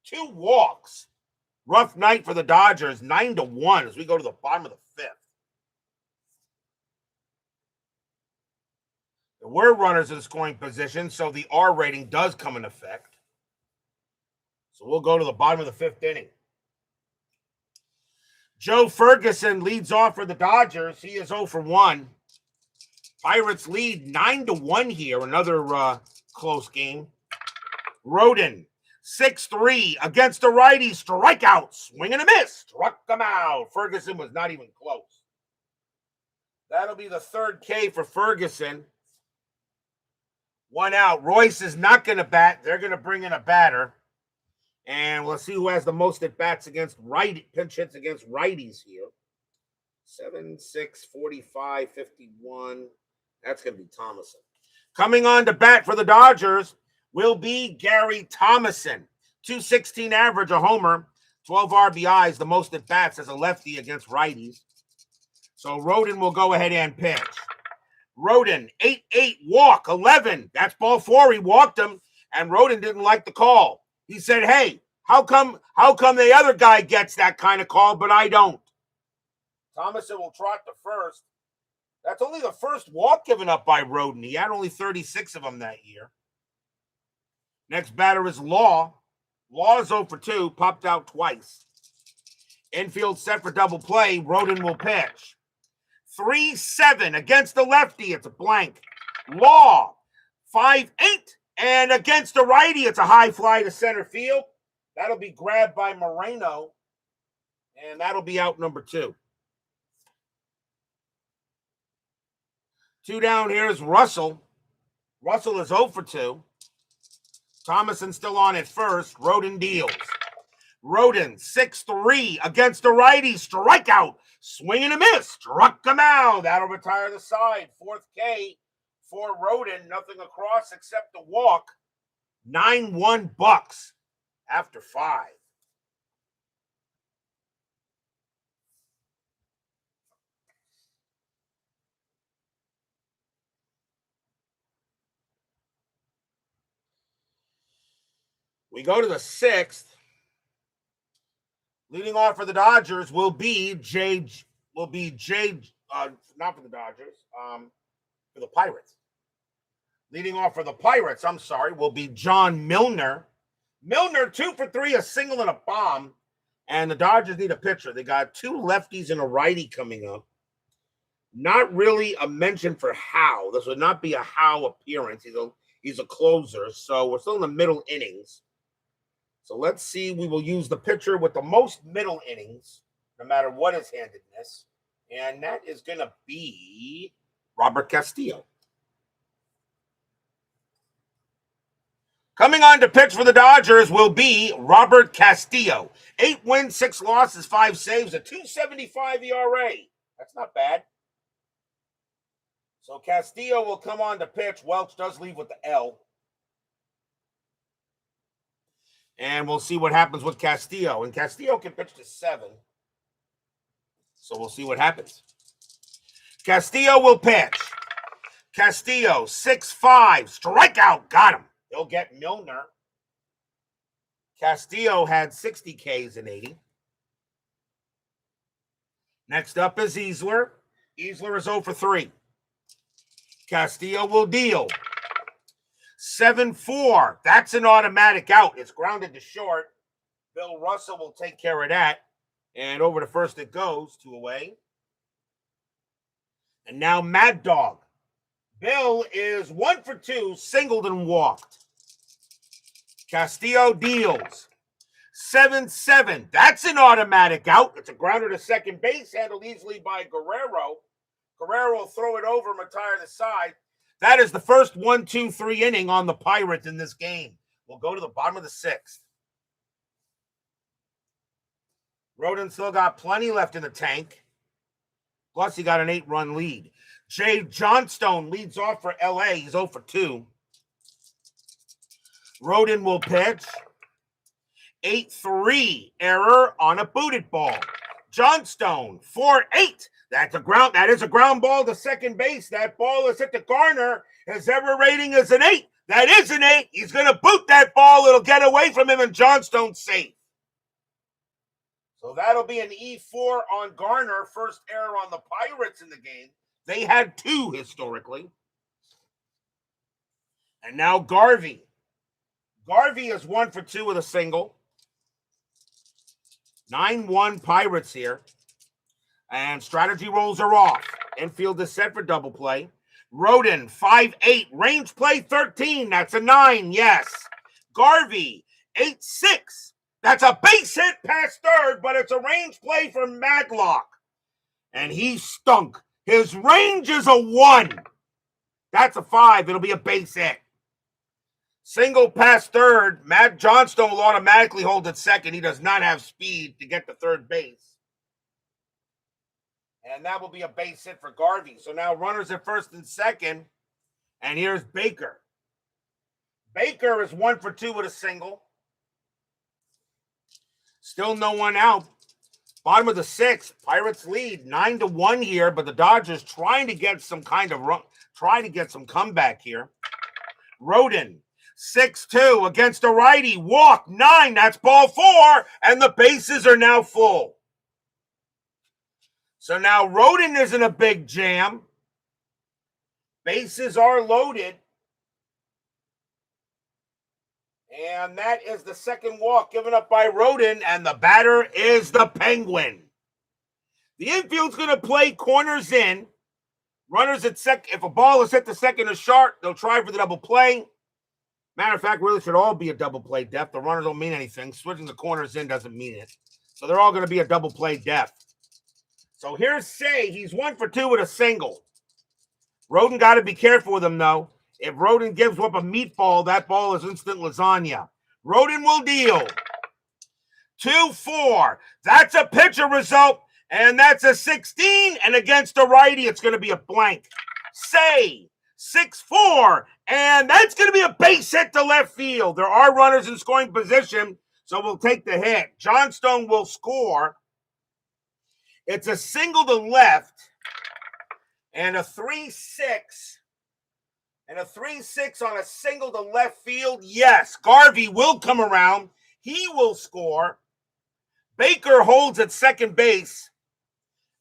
2 walks. Rough night for the Dodgers, 9-1 as we go to the bottom of the 5th. There were runners in scoring position, so the R rating does come in effect. So we'll go to the bottom of the 5th inning. Joe Ferguson leads off for the Dodgers. He is 0 for 1. Pirates lead 9-1 here. Another close game. Rhoden, 6-3 against the righty. Strikeout. Swing and a miss. Struck them out. Ferguson was not even close. That'll be the 3rd K for Ferguson. 1 out. Royce is not going to bat. They're going to bring in a batter. And we'll see who has the most at bats against pinch hits against righties here. 7, 6, 45, 51. That's going to be Thomason. Coming on to bat for the Dodgers will be Gary Thomason. 216 average, a homer, 12 RBIs, the most at bats as a lefty against righties. So Rhoden will go ahead and pitch. Rhoden, 8-8, walk, 11. That's ball 4. He walked him, and Rhoden didn't like the call. He said, hey, how come the other guy gets that kind of call, but I don't? Thomason will trot to first. That's only the first walk given up by Rhoden. He had only 36 of them that year. Next batter is Law. Law is 0 for 2, popped out twice. Infield set for double play. Rhoden will pitch. 3-7 against the lefty. It's a blank. Law, 5-8. And against the righty, it's a high fly to center field. That'll be grabbed by Moreno. And that'll be out number 2. 2 down here is Russell. Russell is 0 for 2. Thomason still on at first. Rhoden deals. Rhoden, 6-3 against the righty. Strikeout. Swing and a miss. Struck him out. That'll retire the side. 4th K for Rhoden. Nothing across except the walk. 9-1 Bucks after 5. We go to the 6th. Leading off for the Dodgers will be not for the Dodgers, for the Pirates. Leading off for the Pirates, will be John Milner. Milner, 2 for 3, a single and a bomb. And the Dodgers need a pitcher. They got 2 lefties and a righty coming up. Not really a mention for Howe. This would not be a Howe appearance. He's a closer, so we're still in the middle innings. So let's see. We will use the pitcher with the most middle innings, no matter what his handedness. And that is going to be Robert Castillo. Coming on to pitch for the Dodgers will be Robert Castillo. 8 wins, 6 losses, 5 saves, a 2.75 ERA. That's not bad. So Castillo will come on to pitch. Welch does leave with the L. And we'll see what happens with Castillo. And Castillo can pitch to 7. So we'll see what happens. Castillo will pitch. Castillo, 6-5. Strikeout. Got him. He'll get Milner. Castillo had 60 Ks in 80. Next up is Easler. Easler is 0 for 3. Castillo will deal. 7-4. That's an automatic out. It's grounded to short. Bill Russell will take care of that. And over to first it goes. 2 away. And now Mad Dog. Bill is 1 for 2, singled and walked. Castillo deals. 7-7. That's an automatic out. It's a grounder to second base, handled easily by Guerrero. Guerrero will throw it over and retire the side. That is the first 1-2-3 inning on the Pirates in this game. We'll go to the bottom of the 6th. Rhoden still got plenty left in the tank. Plus, he got an 8-run lead. Jay Johnstone leads off for L.A. He's 0 for 2. Rhoden will pitch. 8-3 error on a booted ball. Johnstone, 4-8. That is a ground ball to second base. That ball is hit the corner. His error rating is an 8. That is an 8. He's going to boot that ball. It'll get away from him, and Johnstone's safe. So that'll be an E4 on Garner. First error on the Pirates in the game. They had 2 historically. And now Garvey. Garvey is 1 for 2 with a single. 9-1 Pirates here. And strategy rolls are off. Infield is set for double play. Rhoden, 5-8. Range play, 13. That's a 9, yes. Garvey, 8-6. That's a base hit past third, but it's a range play from Madlock. And he stunk. His range is a 1. That's a 5. It'll be a base hit. Single past third. Matt Johnstone will automatically hold at second. He does not have speed to get to third base. And that will be a base hit for Garvey. So now runners at first and second. And here's Baker. Baker is 1 for 2 with a single. Still no one out. Bottom of the 6th. Pirates lead 9-1 here, but the Dodgers trying to get some kind of run, trying to get some comeback here. Rhoden, 6-2 against a righty. Walk, 9. That's ball 4. And the bases are now full. So now Rhoden is in a big jam. Bases are loaded. And that is the second walk given up by Rhoden, and the batter is the Penguin. The infield's going to play corners in. Runners at second. If a ball is hit to second or short, they'll try for the double play. Matter of fact, really should all be a double play depth. The runners don't mean anything. Switching the corners in doesn't mean it. So they're all going to be a double play depth. So here's Say. He's 1 for 2 with a single. Rhoden got to be careful with him, though. If Rhoden gives up a meatball, that ball is instant lasagna. Rhoden will deal. 2-4. That's a pitcher result, and that's a 16. And against a righty, it's going to be a blank. Say, 6-4, and that's going to be a base hit to left field. There are runners in scoring position, so we'll take the hit. Johnstone will score. It's a single to left, and a 3-6. And a 3-6 on a single to left field. Yes, Garvey will come around. He will score. Baker holds at second base.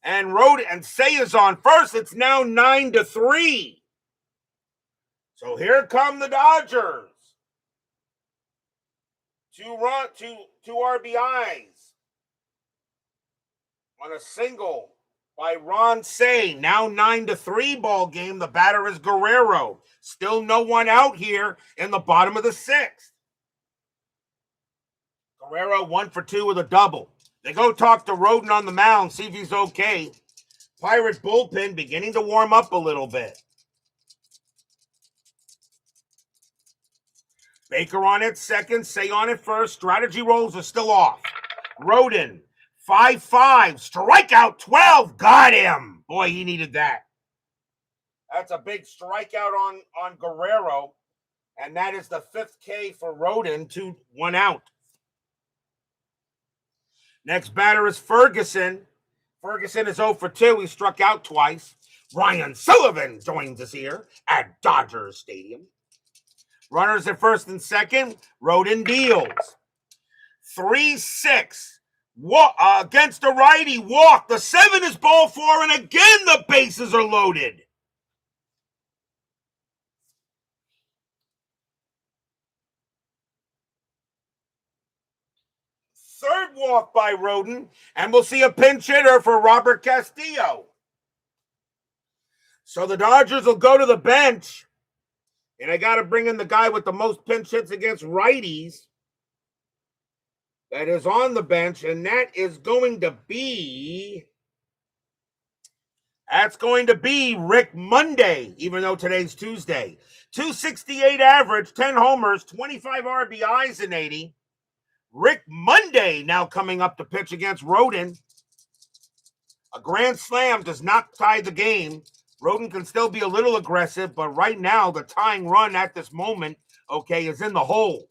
And Rhoden and Say is on first. It's now 9-3. So here come the Dodgers. Two RBIs on a single by Ron Say. Now 9-3 ball game. The batter is Guerrero. Still no one out here in the bottom of the sixth. Guerrero 1 for 2 with a double. They go talk to Rhoden on the mound, see if he's okay. Pirate bullpen beginning to warm up a little bit. Baker on it second, Say on it first. Strategy rolls are still off. Rhoden, 5-5, strikeout 12, got him. Boy, he needed that. That's a big strikeout on Guerrero, and that is the 5th K for Rhoden, 1 out. Next batter is Ferguson. Ferguson is 0 for 2. He struck out twice. Ryan Sullivan joins us here at Dodger Stadium. Runners at first and second. Rhoden deals. 3-6. Against a righty. Walk. The 7 is ball 4, and again the bases are loaded. Third walk by Rhoden, and we'll see a pinch hitter for Robert Castillo. So the Dodgers will go to the bench, and I got to bring in the guy with the most pinch hits against righties that is on the bench, and that's going to be Rick Monday, even though today's Tuesday. 268 average, 10 homers, 25 RBIs in 80. Rick Monday now coming up to pitch against Rhoden. A grand slam does not tie the game. Rhoden can still be a little aggressive, but right now the tying run at this moment, is in the hole.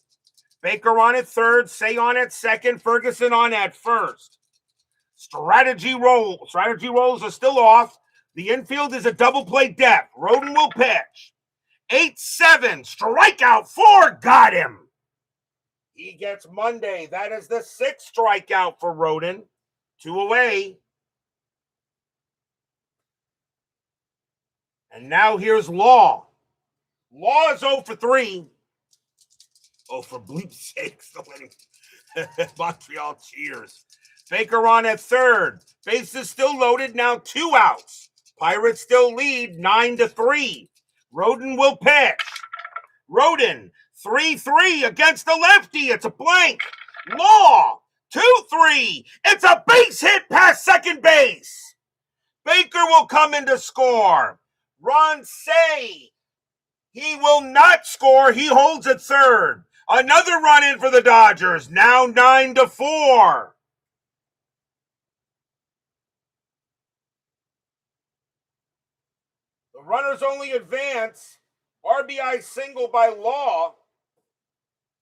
Baker on at third, Say on at second, Ferguson on at first. Strategy rolls are still off. The infield is a double play depth. Rhoden will pitch. 8-7, strikeout 4, got him. He gets Monday. That is the 6th strikeout for Rhoden. 2 away. And now here's Law. Law is 0 for 3. Oh, for bleep's sake. Montreal cheers. Baker on at third. Base is still loaded. Now 2 outs. Pirates still lead 9-3. Rhoden will pitch. Rhoden, 3-3 against the lefty. It's a blank. Law, 2-3. It's a base hit past second base. Baker will come in to score. Ron Say, he will not score. He holds at third. Another run in for the Dodgers. Now 9-4. The runners only advance. RBI single by Law.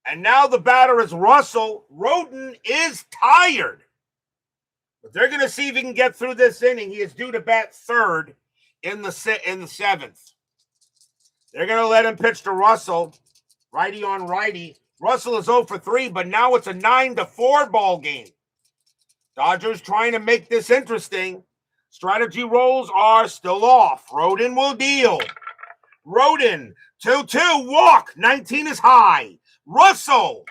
And now the batter is Russell. Rhoden is tired. But they're going to see if he can get through this inning. He is due to bat third in the 7th. They're going to let him pitch to Russell. Righty on righty. Russell is 0 for 3, but now it's a 9-4 ball game. Dodgers trying to make this interesting. Strategy rolls are still off. Rhoden will deal. Rhoden, 2-2, walk, 19 is high. Russell,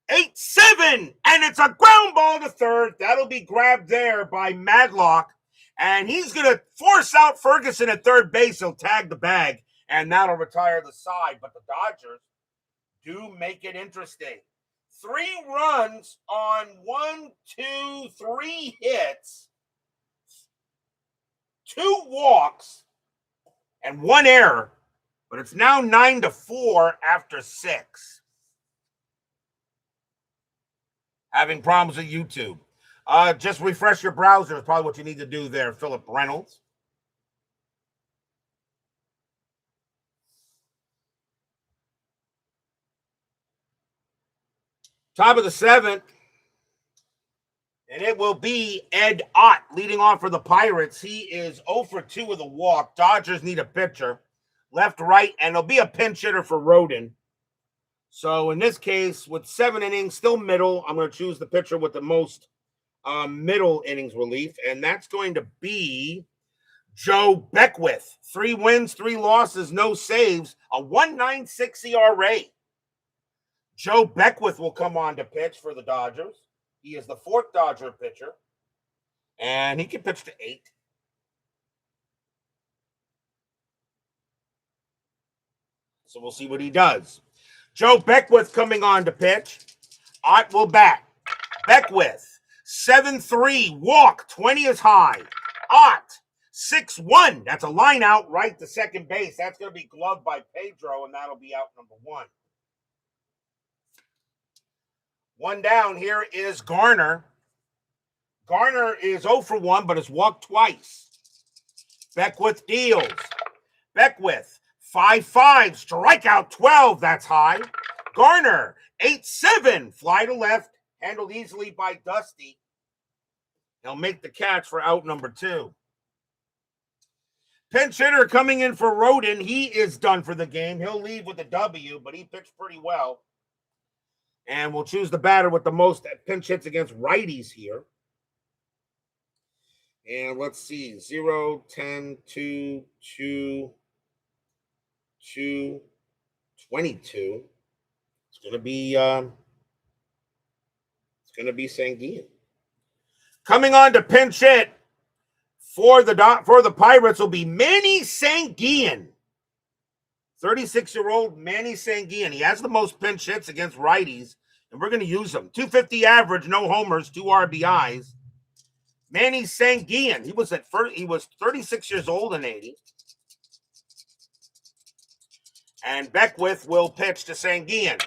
8-7, and it's a ground ball to third. That'll be grabbed there by Madlock, and he's going to force out Ferguson at third base. He'll tag the bag, and that'll retire the side. But the Dodgers do make it interesting. 3 runs on 3 hits, 2 walks, and 1 error, but it's now 9-4 after 6. Having problems with YouTube. Just refresh your browser is probably what you need to do there, Philip Reynolds. Top of the 7th. And it will be Ed Ott leading off for the Pirates. He is 0 for 2 with a walk. Dodgers need a pitcher. Left, right, and there'll be a pinch hitter for Rhoden. So in this case, with 7 innings, still middle, I'm going to choose the pitcher with the most middle innings relief, and that's going to be Joe Beckwith. 3 wins, 3 losses, no saves, a 1.96 ERA. Joe Beckwith will come on to pitch for the Dodgers. He is the 4th Dodger pitcher, and he can pitch to 8. So we'll see what he does. Joe Beckwith coming on to pitch. Ott will bat. Beckwith, 7-3, walk, 20 is high. Ott, 6-1. That's a line out right to second base. That's going to be gloved by Pedro, and that'll be out number 1. 1 down. Here is Garner. Garner is 0 for 1, but has walked twice. Beckwith deals. Beckwith, 5-5, strikeout 12. That's high. Garner, 8-7, fly to left, handled easily by Dusty. He'll make the catch for out number 2. Pinch hitter coming in for Rhoden. He is done for the game. He'll leave with a W, but he pitched pretty well. And we'll choose the batter with the most pinch hits against righties here. And let's see, 0, 10, 2, 2, 2, 22. It's going to be Sanguian. Coming on to pinch hit for the Pirates will be Manny Sanguian. 36-year-old Manny Sanguian. He has the most pinch hits against righties, and we're going to use him. 250 average, no homers, 2 RBIs. Manny Sanguian. He was 36 years old in 80. And Beckwith will pitch to Sanguian.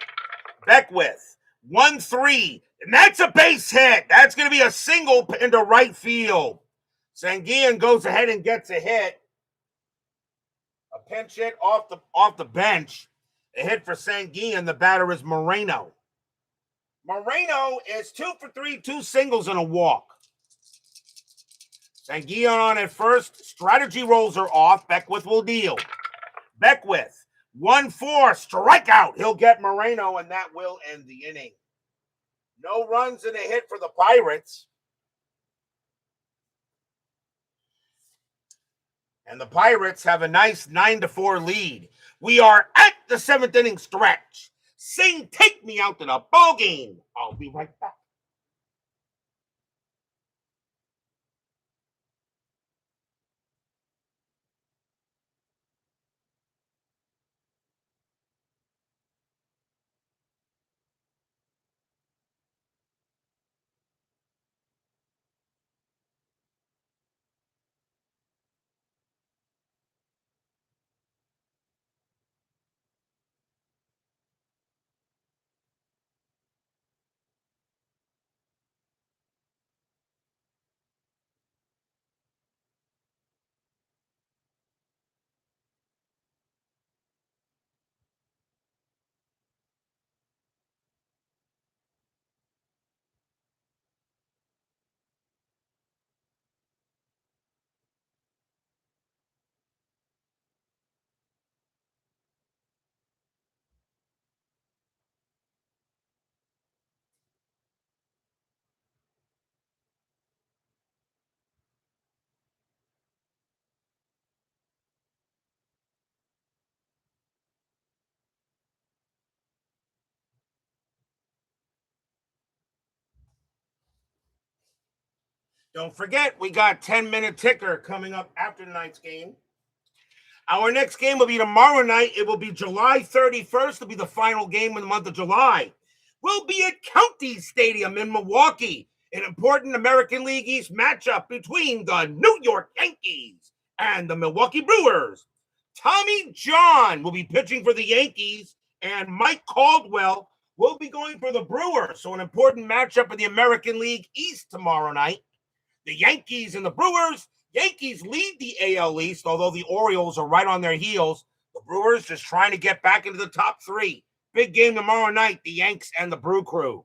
Beckwith, 1-3, and that's a base hit. That's going to be a single into right field. Sanguian goes ahead and gets a hit. A pinch hit off the bench. A hit for Sanguian. The batter is Moreno. Moreno is 2 for 3, 2 singles and a walk. Sanguian on at first. Strategy rolls are off. Beckwith will deal. Beckwith, 1-4, strikeout. He'll get Moreno, and that will end the inning. No runs and a hit for the Pirates. And the Pirates have a nice 9-4 lead. We are at the 7th inning stretch. Sing, take me out to the ball game. I'll be right back. Don't forget, we got 10-minute ticker coming up after tonight's game. Our next game will be tomorrow night. It will be July 31st. It'll be the final game in the month of July. We'll be at County Stadium in Milwaukee. An important American League East matchup between the New York Yankees and the Milwaukee Brewers. Tommy John will be pitching for the Yankees, and Mike Caldwell will be going for the Brewers. So an important matchup in the American League East tomorrow night. The Yankees and the Brewers. Yankees lead the AL East, although the Orioles are right on their heels. The Brewers just trying to get back into the top 3. Big game tomorrow night, the Yanks and the Brew Crew.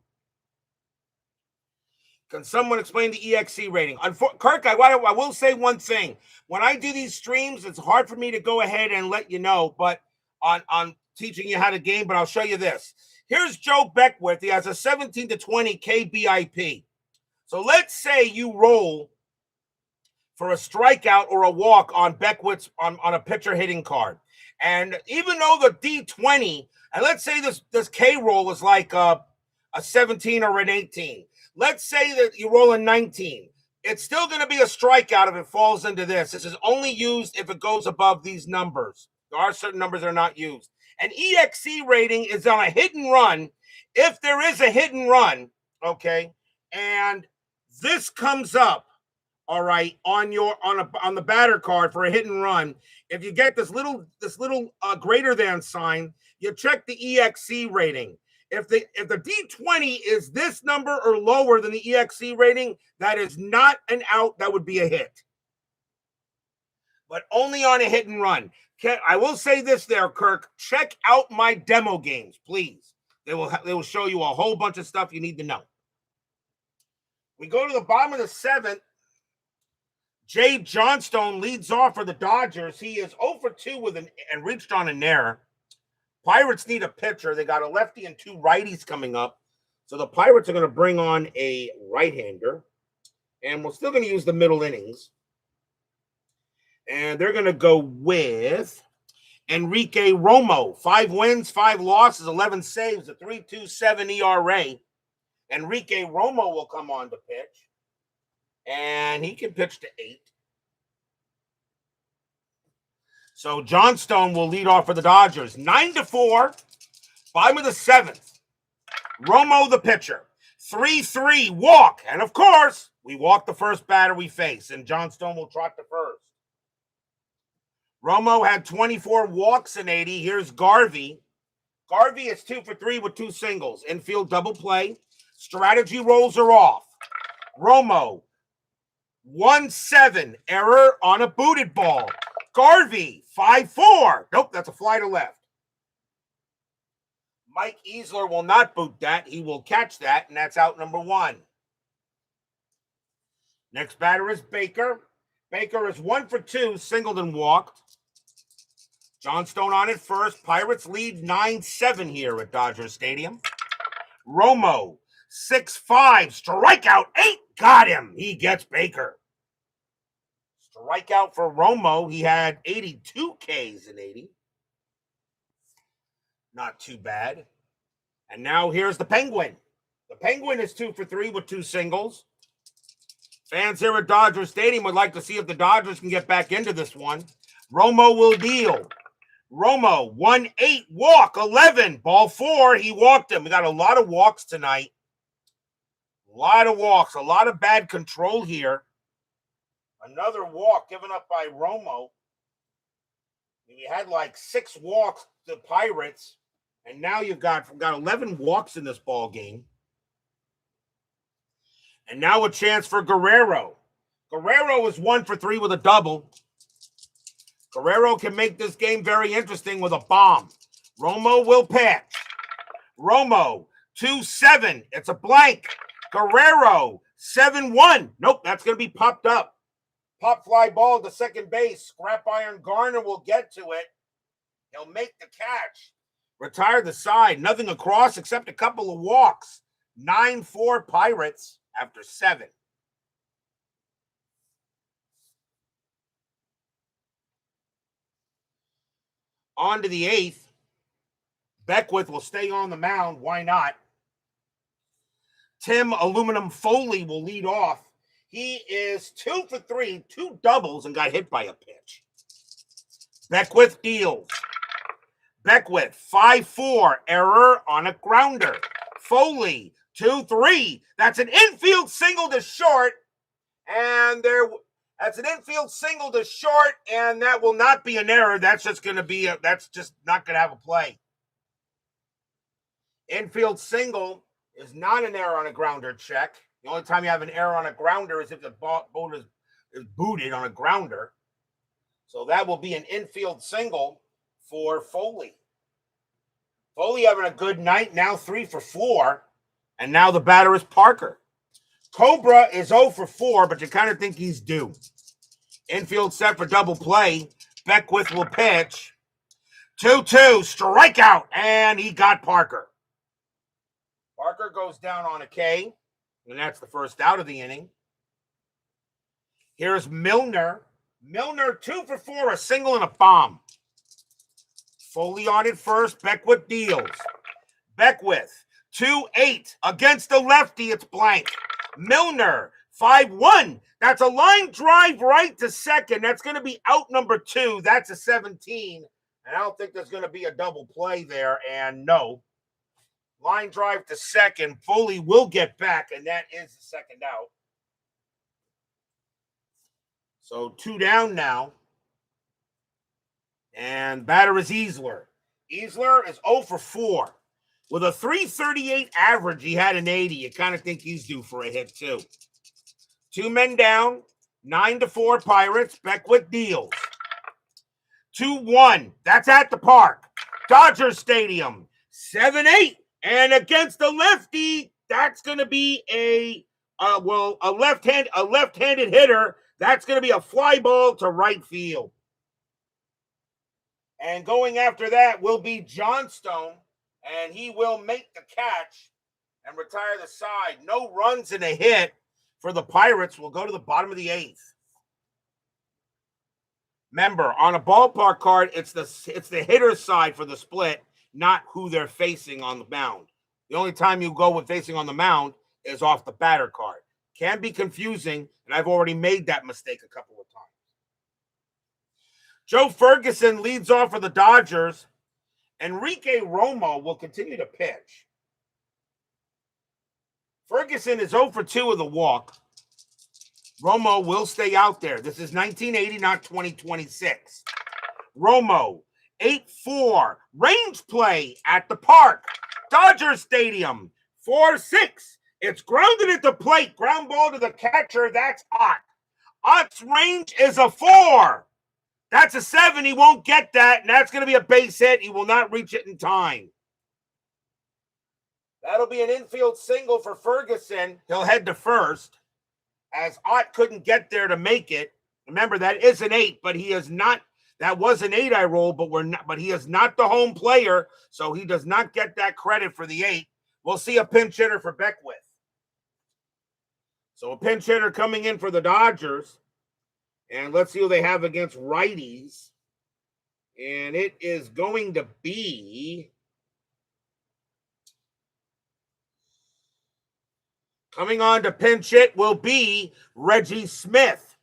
Can someone explain the EXC rating? Kirk, I will say one thing. When I do these streams, it's hard for me to go ahead and let you know, but on teaching you how to game, but I'll show you this. Here's Joe Beckwith. He has a 17 to 20 KBIP. So let's say you roll for a strikeout or a walk on Beckwith's on a pitcher hitting card. And even though the D20, and let's say this K roll is like a 17 or an 18. Let's say that you roll a 19. It's still going to be a strikeout if it falls into this. This is only used if it goes above these numbers. There are certain numbers that are not used. An EXC rating is on a hit and run if there is a hit and run, okay? And this comes up, all right, on the batter card for a hit and run. If you get this little greater than sign, you check the EXC rating. If the D20 is this number or lower than the EXC rating, that is not an out. That would be a hit, but only on a hit and run. I will say this there, Kirk. Check out my demo games, please. They will show you a whole bunch of stuff you need to know. We go to the bottom of the seventh. Jay Johnstone leads off for the Dodgers. He is 0 for 2 and reached on an error. Pirates need a pitcher. They got a lefty and 2 righties coming up. So the Pirates are going to bring on a right-hander. And we're still going to use the middle innings. And they're going to go with Enrique Romo. 5 wins, 5 losses, 11 saves, a 3.27 ERA. Enrique Romo will come on to pitch. And he can pitch to 8. So Johnstone will lead off for the Dodgers. 9-4, bottom of the 7th. Romo the pitcher. 3-3 walk. And of course, we walk the first batter we face. And Johnstone will trot to first. Romo had 24 walks in 80. Here's Garvey. Garvey is 2 for 3 with 2 singles. Infield double play. Strategy rolls are off. Romo. 1-7. Error on a booted ball. Garvey. 5-4. Nope, that's a fly to left. Mike Easler will not boot that. He will catch that, and that's out number 1. Next batter is Baker. Baker is 1 for 2, singled and walked. Johnstone on it first. Pirates lead 9-7 here at Dodger Stadium. Romo, 6-5, strikeout, 8, got him. He gets Baker. Strikeout for Romo. He had 82 Ks in 80. Not too bad. And now here's the Penguin. The Penguin is 2 for 3 with 2 singles. Fans here at Dodger Stadium would like to see if the Dodgers can get back into this one. Romo will deal. Romo, 1-8, walk, 11, ball 4. He walked him. We got a lot of walks tonight. A lot of walks, a lot of bad control here. Another walk given up by Romo. We had like 6 walks to the Pirates, and now you've got 11 walks in this ball game. And now a chance for Guerrero. Guerrero is 1 for 3 with a double. Guerrero can make this game very interesting with a bomb. Romo will pitch. Romo, 2-7. It's a blank. Guerrero, 7-1. Nope, that's going to be popped up. Pop fly ball to second base. Scrap iron Garner will get to it. He'll make the catch. Retire the side. Nothing across except a couple of walks. 9-4 Pirates after 7. On to the 8th. Beckwith will stay on the mound. Why not? Tim Aluminum Foley will lead off. He is 2 for 3, 2 doubles, and got hit by a pitch. Beckwith deals. Beckwith, 5-4, error on a grounder. Foley, 2-3. That's an infield single to short. And that's an infield single to short, and that will not be an error. That's just going to be that's just not going to have a play. Infield single is not an error on a grounder check. The only time you have an error on a grounder is if the ball is booted on a grounder. So that will be an infield single for Foley. Foley having a good night, now 3 for 4. And now the batter is Parker. Cobra is 0 for 4, but you kind of think he's due. Infield set for double play. Beckwith will pitch. 2-2, strikeout, and he got Parker. Parker goes down on a K, and that's the first out of the inning. Here's Milner. Milner, 2 for 4, a single and a bomb. Foley on it first. Beckwith deals. Beckwith, 2-8 against the lefty. It's blank. Milner, 5-1. That's a line drive right to second. That's going to be out number 2. That's a 17. And I don't think there's going to be a double play there. And no. Line drive to second. Foley will get back, and that is the second out. So 2 down now. And batter is Easler. Easler is 0 for 4. With a .338 average, he had an 80. You kind of think he's due for a hit, too. 2 men down. 9-4 Pirates. Beckwith deals. 2-1. That's at the park. Dodgers Stadium. 7-8. And against the lefty, that's going to be a left-handed hitter. That's going to be a fly ball to right field. And going after that will be Johnstone, and he will make the catch and retire the side. No runs and a hit for the Pirates. We'll go to the bottom of the 8th. Remember, on a ballpark card, it's the hitter's side for the split, not who they're facing on the mound. The only time you go with facing on the mound is off the batter card. Can be confusing, and I've already made that mistake a couple of times. Joe Ferguson leads off for the Dodgers. Enrique Romo will continue to pitch. Ferguson is 0 for 2 with a walk. Romo will stay out there. This is 1980, not 2026. Romo, 8-4. Range play at the park. Dodger Stadium, 4-6. It's grounded at the plate. Ground ball to the catcher. That's Ott. Ott's range is a 4. That's a 7. He won't get that, and that's going to be a base hit. He will not reach it in time. That'll be an infield single for Ferguson. He'll head to first, as Ott couldn't get there to make it. Remember, that is an 8, but he is not. That was an 8 I rolled, but he is not the home player, so he does not get that credit for the 8. We'll see a pinch hitter for Beckwith. So a pinch hitter coming in for the Dodgers. And let's see who they have against righties. And it is going to be coming on to pinch hit will be Reggie Smith.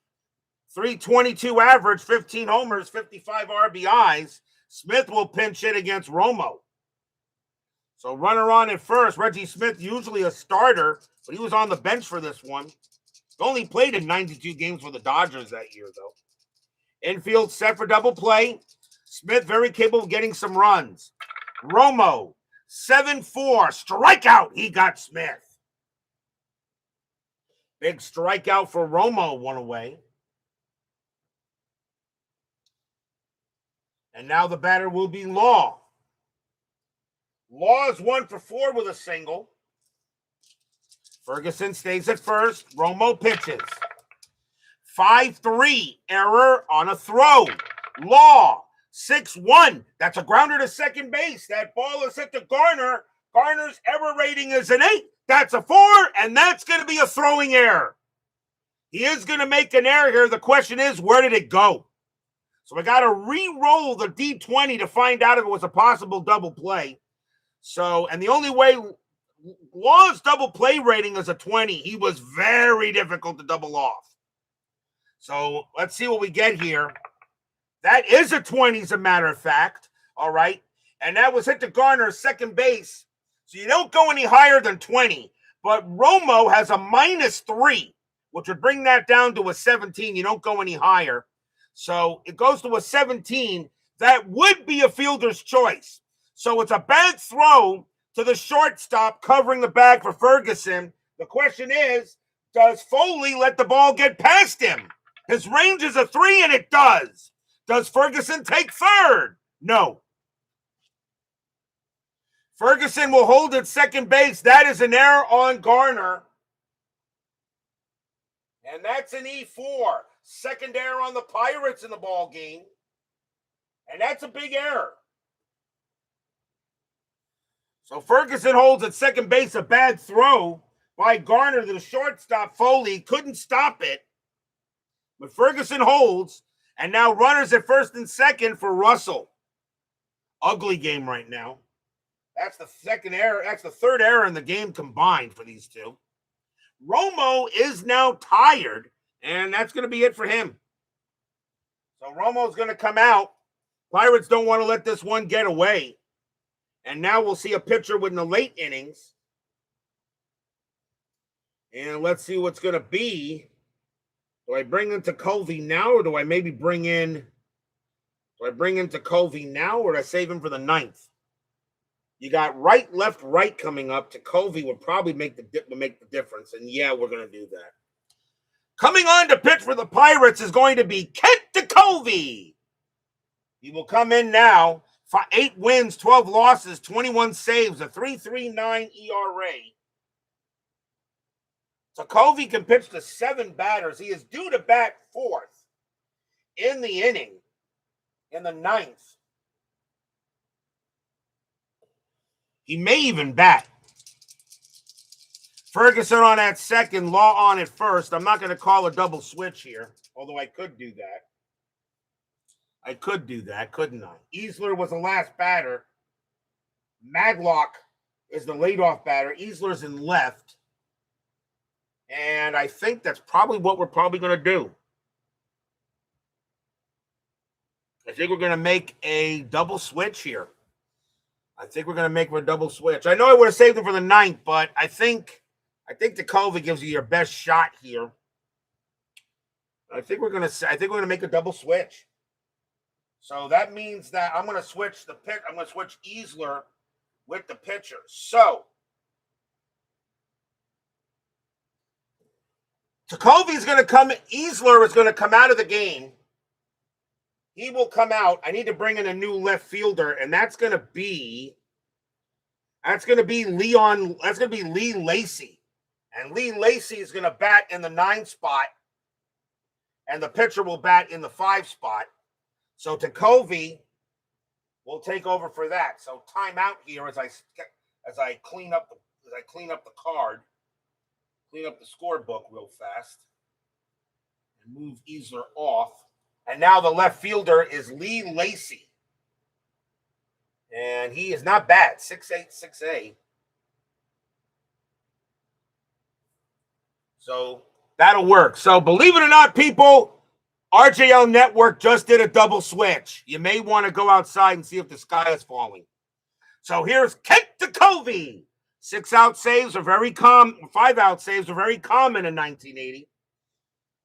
.322 average, 15 homers, 55 RBIs. Smith will pinch hit against Romo. So runner on at first. Reggie Smith, usually a starter, but he was on the bench for this one. Only played in 92 games for the Dodgers that year, though. Infield set for double play. Smith very capable of getting some runs. Romo, 7-4. Strikeout. He got Smith. Big strikeout for Romo, one away. And now the batter will be Law. Law is 1 for 4 with a single. Ferguson stays at first. Romo pitches. 5-3. Error on a throw. Law. 6-1. That's a grounder to second base. That ball is hit to Garner. Garner's error rating is an 8. That's a 4, and that's going to be a throwing error. He is going to make an error here. The question is, where did it go? So we got to re-roll the D20 to find out if it was a possible double play. So, and the only way Law's double play rating is a 20. He was very difficult to double off. So let's see what we get here. That is a 20, as a matter of fact. All right. And that was hit to Garner, second base. So you don't go any higher than 20. But Romo has a -3, which would bring that down to a 17. You don't go any higher. So it goes to a 17. That would be a fielder's choice. So it's a bad throw to the shortstop covering the bag for Ferguson. The question is, does Foley let the ball get past him? His range is a 3, and it does. Does Ferguson take third? No. Ferguson will hold at second base. That is an error on Garner. And that's an E4. Second error on the Pirates in the ball game. And that's a big error. So Ferguson holds at second base, a bad throw by Garner to the shortstop. Foley couldn't stop it. But Ferguson holds, and now runners at first and second for Russell. Ugly game right now. That's the second error. That's the third error in the game combined for these two. Romo is now tired, and that's going to be it for him. So Romo's going to come out. Pirates don't want to let this one get away. And now we'll see a pitcher in the late innings. And let's see what's going to be. Do I bring in Ticovey now, or do I maybe bring in Ticovey now, or do I save him for the ninth? You got right, left, right coming up. Ticovey would probably make the difference. And yeah, we're going to do that. Coming on to pitch for the Pirates is going to be Kent Ticovey. He will come in now. 8 wins, 12 losses, 21 saves, a 3.39 ERA. Ticovey can pitch to 7 batters. He is due to bat fourth in the inning, in the ninth. He may even bat. Ferguson on at second, Law on at first. I'm not going to call a double switch here, although I could do that. I could do that, couldn't I? Easler was the last batter. Maglock is the leadoff batter. Easler's in left. And I think that's probably what we're probably going to do. I think we're going to make a double switch here. I know I would have saved him for the ninth, but I think Ticovey gives you your best shot here. I think we're going to make a double switch. So that means that I'm going to switch the pick. I'm going to switch Easler with the pitcher. So Ticovey's going to come. Easler is going to come out of the game. He will come out. I need to bring in a new left fielder, and that's going to be Leon. That's going to be Lee Lacy, and Lee Lacy is going to bat in the 9 spot, and the pitcher will bat in the 5 spot. So Ticovey will take over for that. So timeout here as I clean up the card, clean up the scorebook real fast, and move Easler off. And now the left fielder is Lee Lacy, and he is not bad, 6'8", 6'8". So that'll work. So believe it or not, people, RJL Network just did a double switch. You may want to go outside and see if the sky is falling. So here's Kent Ticovey. 6-out saves are very common. 5-out saves are very common in 1980.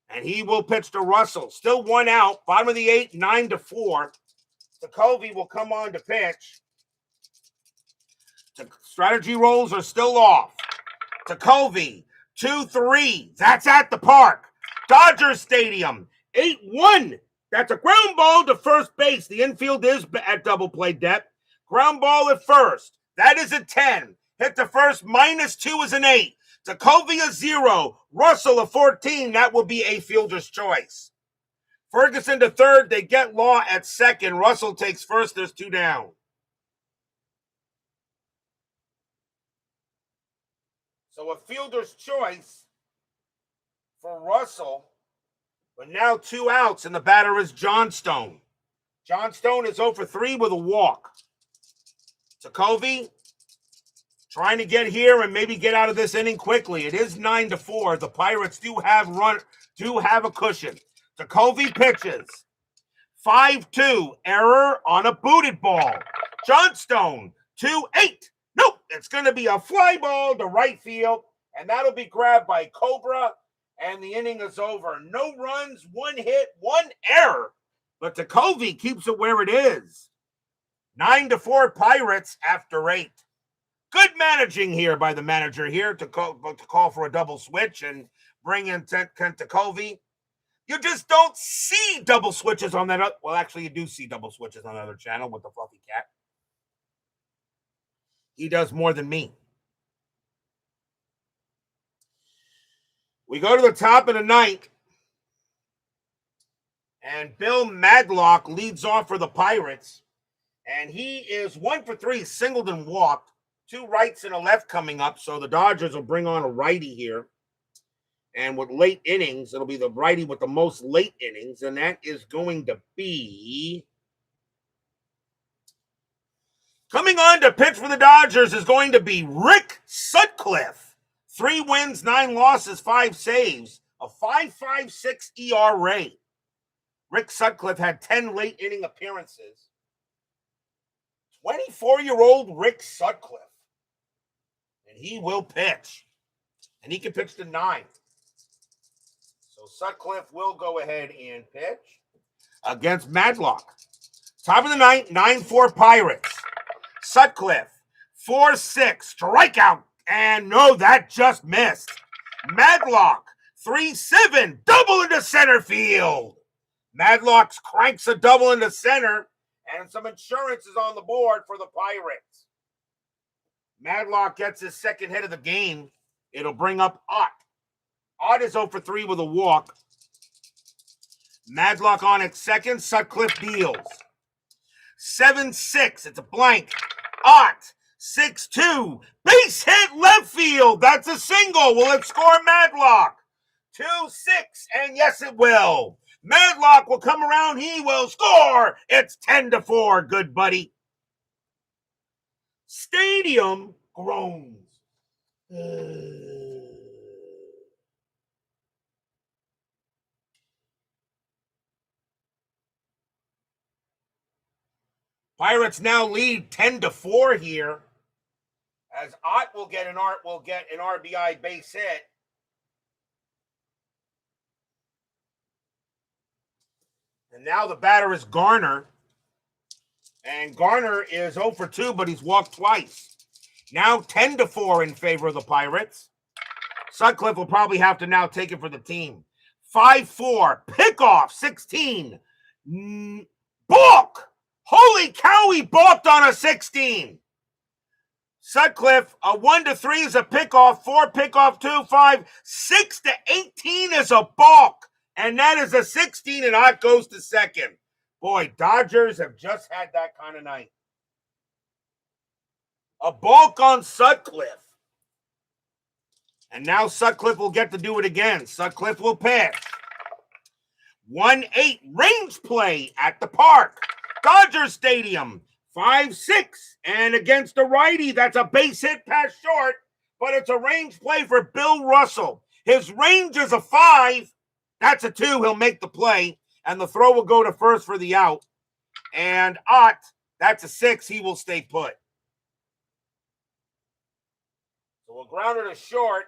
And he will pitch to Russell. Still 1 out. Bottom of the 8th, 9-4. Ticovey will come on to pitch. Strategy rolls are still off. Ticovey, 2-3. That's at the park. Dodger Stadium. 8-1. That's a ground ball to first base. The infield is at double play depth. Ground ball at first. That is a 10. Hit to first. -2 is an 8. Ticovey a 0. Russell a 14. That will be a fielder's choice. Ferguson to third. They get Law at second. Russell takes first. There's 2 down. So a fielder's choice for Russell. But now 2 outs, and the batter is Johnstone. Johnstone is 0 for 3 with a walk. Ticovey trying to get here and maybe get out of this inning quickly. It is 9-4. The Pirates do have a cushion. Ticovey pitches. 5-2. Error on a booted ball. Johnstone, 2-8. Nope, it's going to be a fly ball to right field, and that'll be grabbed by Cobra. And the inning is over. No runs, 1 hit, 1 error. But Ticovey keeps it where it is. 9-4 Pirates after 8. Good managing here by the manager here to call for a double switch and bring in Kent Ticovey. You just don't see double switches on that. Well, actually, you do see double switches on another channel with the Fluffy Cat. He does more than me. We go to the top of the ninth, and Bill Madlock leads off for the Pirates, and he is 1 for 3, singled and walked, 2 rights and a left coming up, so the Dodgers will bring on a righty here. And with late innings, it'll be the righty with the most late innings, and that is going to be... Coming on to pitch for the Dodgers is going to be Rick Sutcliffe. 3 wins, 9 losses, 5 saves, a 5.56 ERA. Rick Sutcliffe had 10 late inning appearances. 24-year-old Rick Sutcliffe. And he will pitch. And he can pitch to 9. So Sutcliffe will go ahead and pitch against Madlock. Top of the ninth, 9-4 Pirates. Sutcliffe, 4-6, strikeout. And no, that just missed. Madlock, 3-7, double into center field. Madlock cranks a double into center, and some insurance is on the board for the Pirates. Madlock gets his second hit of the game. It'll bring up Ott. Ott is 0 for 3 with a walk. Madlock on at second. Sutcliffe deals. 7-6. It's a blank. Ott. 6-2. Base hit left field. That's a single. Will it score Madlock? 2-6. And yes, it will. Madlock will come around. He will score. It's 10-4. Good buddy. Stadium groans. Pirates now lead 10-4 here, as Ott will get an RBI base hit. And now the batter is Garner. And Garner is 0 for 2, but he's walked twice. Now 10-4 in favor of the Pirates. Sutcliffe will probably have to now take it for the team. 5-4, pickoff, 16. Balk! Holy cow, he balked on a 16. Sutcliffe, a 1-3 is a pickoff, 4 pickoff, 2, 5, 6-18 is a balk. And that is a 16, and Ott goes to second. Boy, Dodgers have just had that kind of night. A balk on Sutcliffe. And now Sutcliffe will get to do it again. Sutcliffe will pitch. 1-8 range play at the park. Dodger Stadium. 5-6. And against the righty, that's a base hit past short. But it's a range play for Bill Russell. His range is a 5. That's a 2. He'll make the play. And the throw will go to first for the out. And Ott, that's a 6. He will stay put. So we'll ground it to short.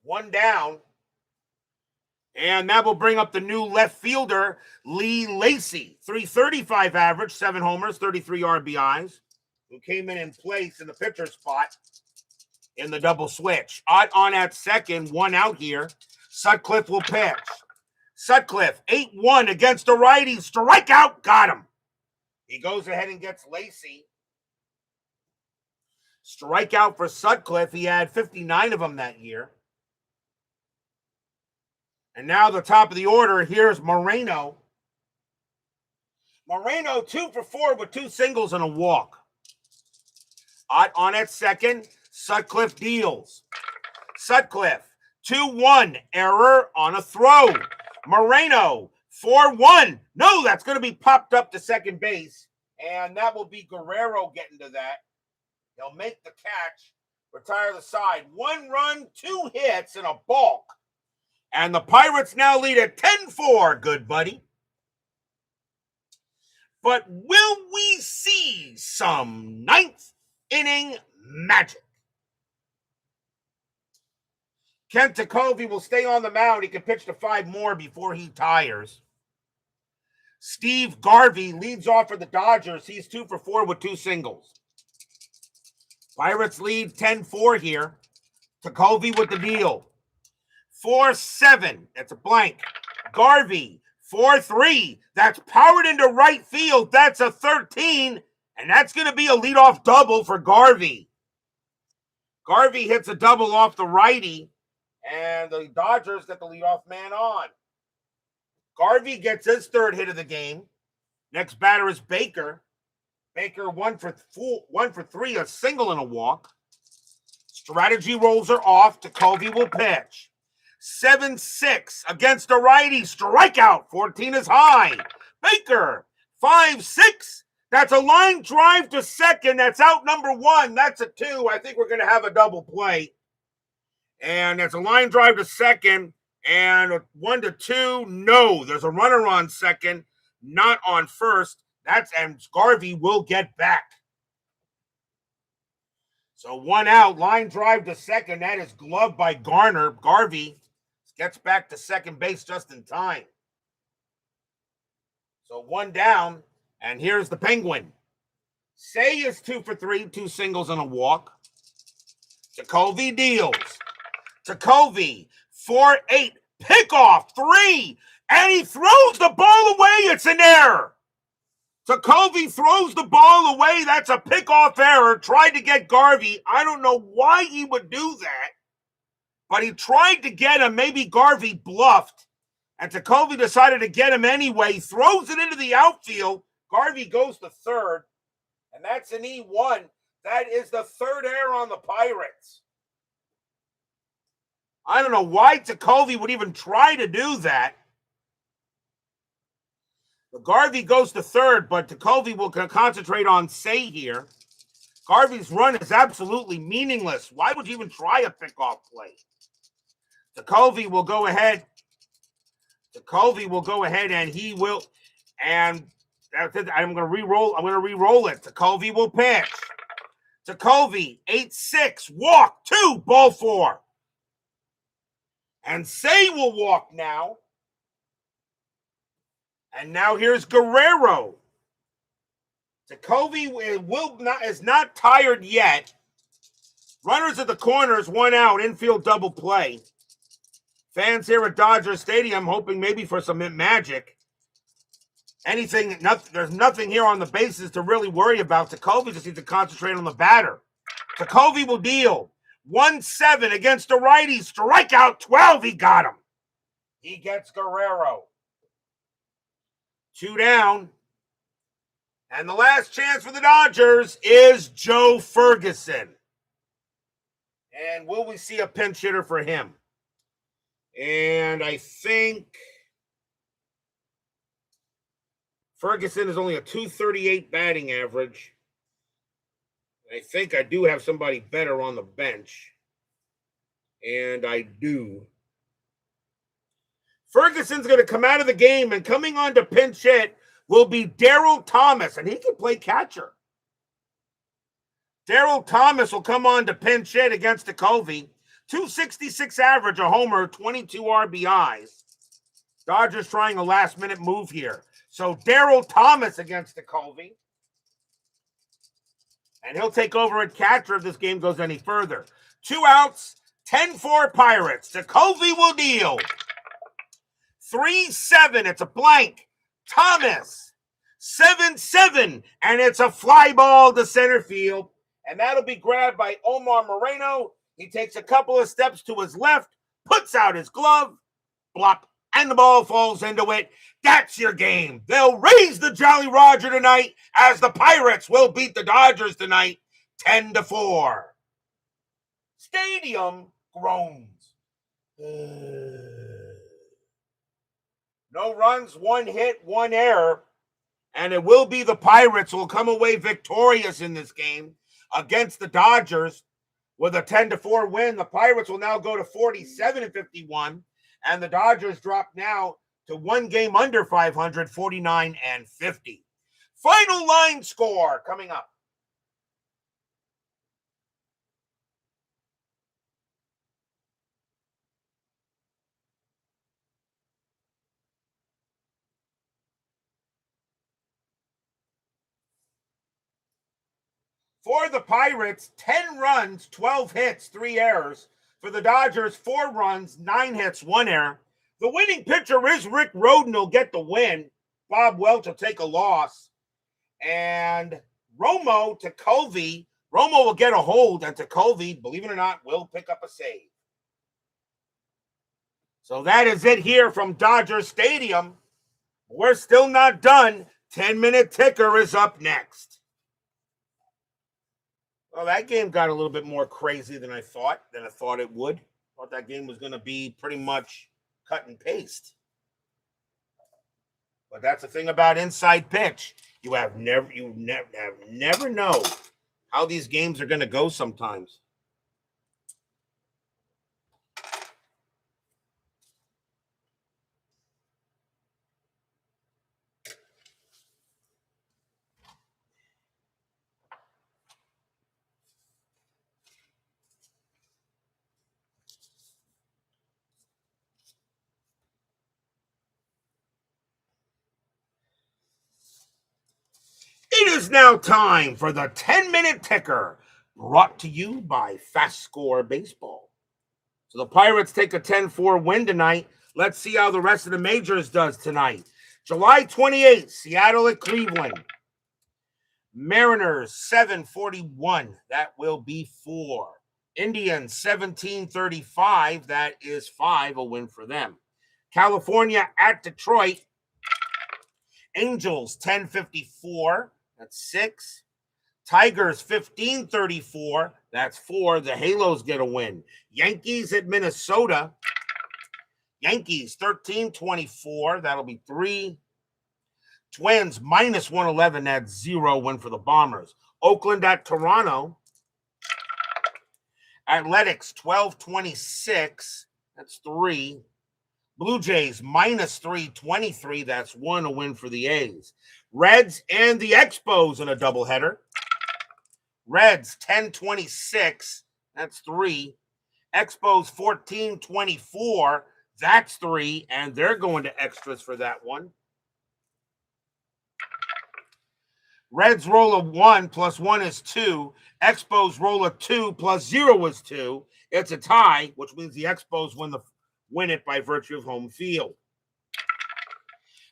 1 down. And that will bring up the new left fielder, Lee Lacy. 335 average, 7 homers, 33 RBIs. Who came in place in the pitcher spot in the double switch. Ott on at second, 1 out here. Sutcliffe will pitch. Sutcliffe, 8-1 against the righty. Strikeout, got him. He goes ahead and gets Lacy. Strikeout for Sutcliffe. He had 59 of them that year. And now the top of the order, here's Moreno. Moreno, 2 for 4 with 2 singles and a walk. Ott on at second. Sutcliffe deals. Sutcliffe, 2-1, error on a throw. Moreno, 4-1. No, that's going to be popped up to second base. And that will be Guerrero getting to that. He'll make the catch, retire the side. 1 run, 2 hits, and a balk. And the Pirates now lead at 10-4, good buddy. But will we see some 9th inning magic? Kent Tekulve will stay on the mound. He can pitch to 5 more before he tires. Steve Garvey leads off for the Dodgers. He's 2 for 4 with 2 singles. Pirates lead 10-4 here. Tekulve with the deal. 4-7. That's a blank. Garvey, 4-3. That's powered into right field. That's a 13. And that's going to be a leadoff double for Garvey. Garvey hits a double off the righty, and the Dodgers get the leadoff man on. Garvey gets his third hit of the game. Next batter is Baker. Baker 1 for 3, a single and a walk. Strategy rolls are off. Ticovey will pitch. 7-6 against a righty. Strikeout. 14 is high. Baker 5-6. That's a line drive to second. That's out number 1. That's a 2. I think we're going to have a double play. And that's a line drive to second. And 1-2. No, there's a runner on second, not on first. And Garvey will get back. So 1 out, line drive to second. That is gloved by Garner. Garvey gets back to second base just in time. So 1 down, and here's the Penguin. Say is 2 for 3, 2 singles and a walk. Ticovey deals. Ticovey, 4-8, pickoff, 3, and he throws the ball away. It's an error. Ticovey throws the ball away. That's a pickoff error. Tried to get Garvey. I don't know why he would do that, but he tried to get him. Maybe Garvey bluffed, and Ticovey decided to get him anyway. He throws it into the outfield. Garvey goes to third, and that's an E1. That is the third error on the Pirates. I don't know why Ticovey would even try to do that. Garvey goes to third, but Ticovey will concentrate on Say here. Garvey's run is absolutely meaningless. Why would you even try a pickoff play? Ticovey will go ahead. Ticovey will go ahead, and he will. And that's it. I'm going to re-roll. I'm going to re-roll it. Ticovey will pitch. Ticovey 8-6, walk 2, ball 4. And Say will walk now. And now here's Guerrero. Ticovey is not tired yet. Runners at the corners, 1 out, infield double play. Fans here at Dodger Stadium hoping maybe for some magic. There's nothing here on the bases to really worry about. Ticovey just needs to concentrate on the batter. Ticovey will deal. 1-7 against a righty. Strikeout 12. He got him. He gets Guerrero. 2 down. And the last chance for the Dodgers is Joe Ferguson. And will we see a pinch hitter for him? And I think Ferguson is only a .238 batting average. I think I do have somebody better on the bench. And I do. Ferguson's going to come out of the game, and coming on to pinch hit will be Darryl Thomas, and he can play catcher. Darryl Thomas will come on to pinch hit against Ticovey. .266 average, a homer, 22 RBIs. Dodgers trying a last-minute move here. So Darryl Thomas against Ticovey. And he'll take over at catcher if this game goes any further. 2 outs, 10-4 Pirates. Ticovey will deal. 3-7, it's a blank. Thomas, 7-7, and it's a fly ball to center field. And that'll be grabbed by Omar Moreno. He takes a couple of steps to his left, puts out his glove, blop, and the ball falls into it. That's your game. They'll raise the Jolly Roger tonight as the Pirates will beat the Dodgers tonight 10-4. Stadium groans. No runs, 1 hit, 1 error. And it will be the Pirates who will come away victorious in this game against the Dodgers with a 10-4 win. The Pirates will now go to 47-51. And the Dodgers drop now to 1 game under 500, 49-50. Final line score coming up. For the Pirates, 10 runs, 12 hits, 3 errors. For the Dodgers, 4 runs, 9 hits, 1 error. The winning pitcher is Rick Rhoden. He'll get the win. Bob Welch will take a loss. And Ticovey Romo will get a hold, and Tekulve, believe it or not, will pick up a save. So that is it here from Dodger Stadium. We're still not done. 10-minute ticker is up next. Well, that game got a little bit more crazy than I thought it would. I thought that game was going to be pretty much cut and paste. But that's the thing about inside pitch. You never know how these games are going to go sometimes. It is now time for the 10-minute ticker, brought to you by FastScore Baseball. So the Pirates take a 10-4 win tonight. Let's see how the rest of the majors does tonight. July 28th, Seattle at Cleveland. Mariners 7-41. That will be 4. Indians 17-35. That is 5, a win for them. California at Detroit. Angels 10-54. That's 6. Tigers 15-34. That's 4. The Halos get a win. Yankees at Minnesota. Yankees 13-24. That'll be 3. Twins minus 111. That's 0. Win for the Bombers. Oakland at Toronto. Athletics 12-26. That's 3. Blue Jays minus 323. That's 1. A win for the A's. Reds and the Expos in a doubleheader. Reds 10-26. That's 3. Expos 14-24. That's 3. And they're going to extras for that one. Reds roll a 1 plus 1 is 2. Expos roll a 2 plus 0 is 2. It's a tie, which means the Expos win it by virtue of home field.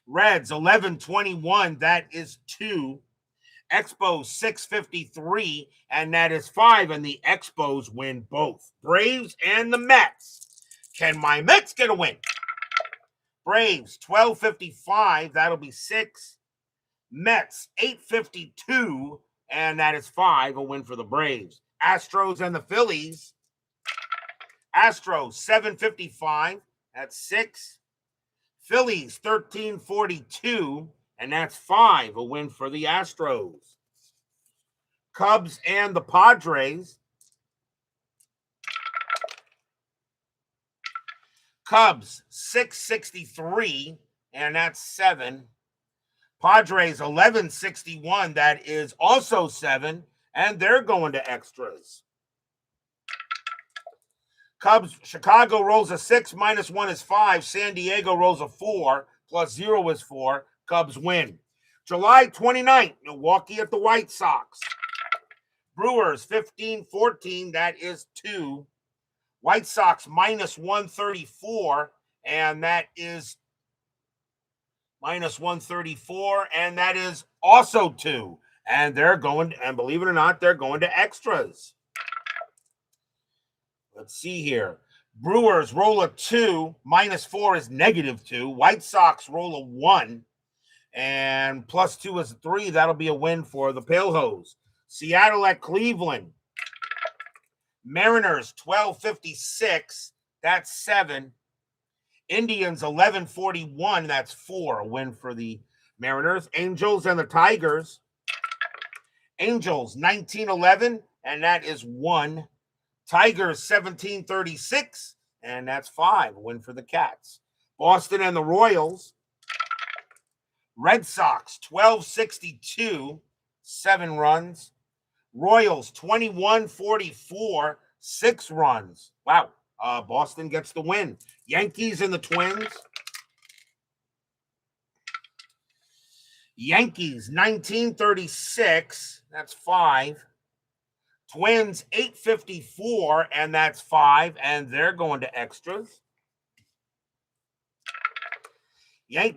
Reds 11-21, that is 2. Expos 653, and that is 5, and the Expos win both. Braves and the Mets. Can my Mets get a win? Braves 1255, that'll be 6. Mets 852, and that is 5, a win for the Braves. Astros and the Phillies. Astros 755, that's 6. Phillies 1342, and that's 5, a win for the Astros. Cubs and the Padres. Cubs 663, and that's 7. Padres 1161, that is also 7, and they're going to extras. Cubs, Chicago rolls a 6, minus 1 is 5. San Diego rolls a 4, plus 0 is 4. Cubs win. July 29th, Milwaukee at the White Sox. Brewers 15-14, that is 2. White Sox minus 134, and that is minus 134, and that is also 2. And they're going, and believe it or not, they're going to extras. Let's see here. Brewers roll a 2, minus 4 is negative 2. White Sox roll a 1, and plus 2 is 3. That'll be a win for the Pale Hose. Seattle at Cleveland. Mariners 1256, that's 7. Indians 1141, that's 4. A win for the Mariners. Angels and the Tigers. Angels 1911, and that is 1. Tigers 1736, and that's 5. A win for the Cats. Boston and the Royals. Red Sox 1262, 7 runs. Royals 2144, 6 runs. Wow. Boston gets the win. Yankees and the Twins. Yankees 1936, that's 5. Twins 854, and that's 5, and they're going to extras.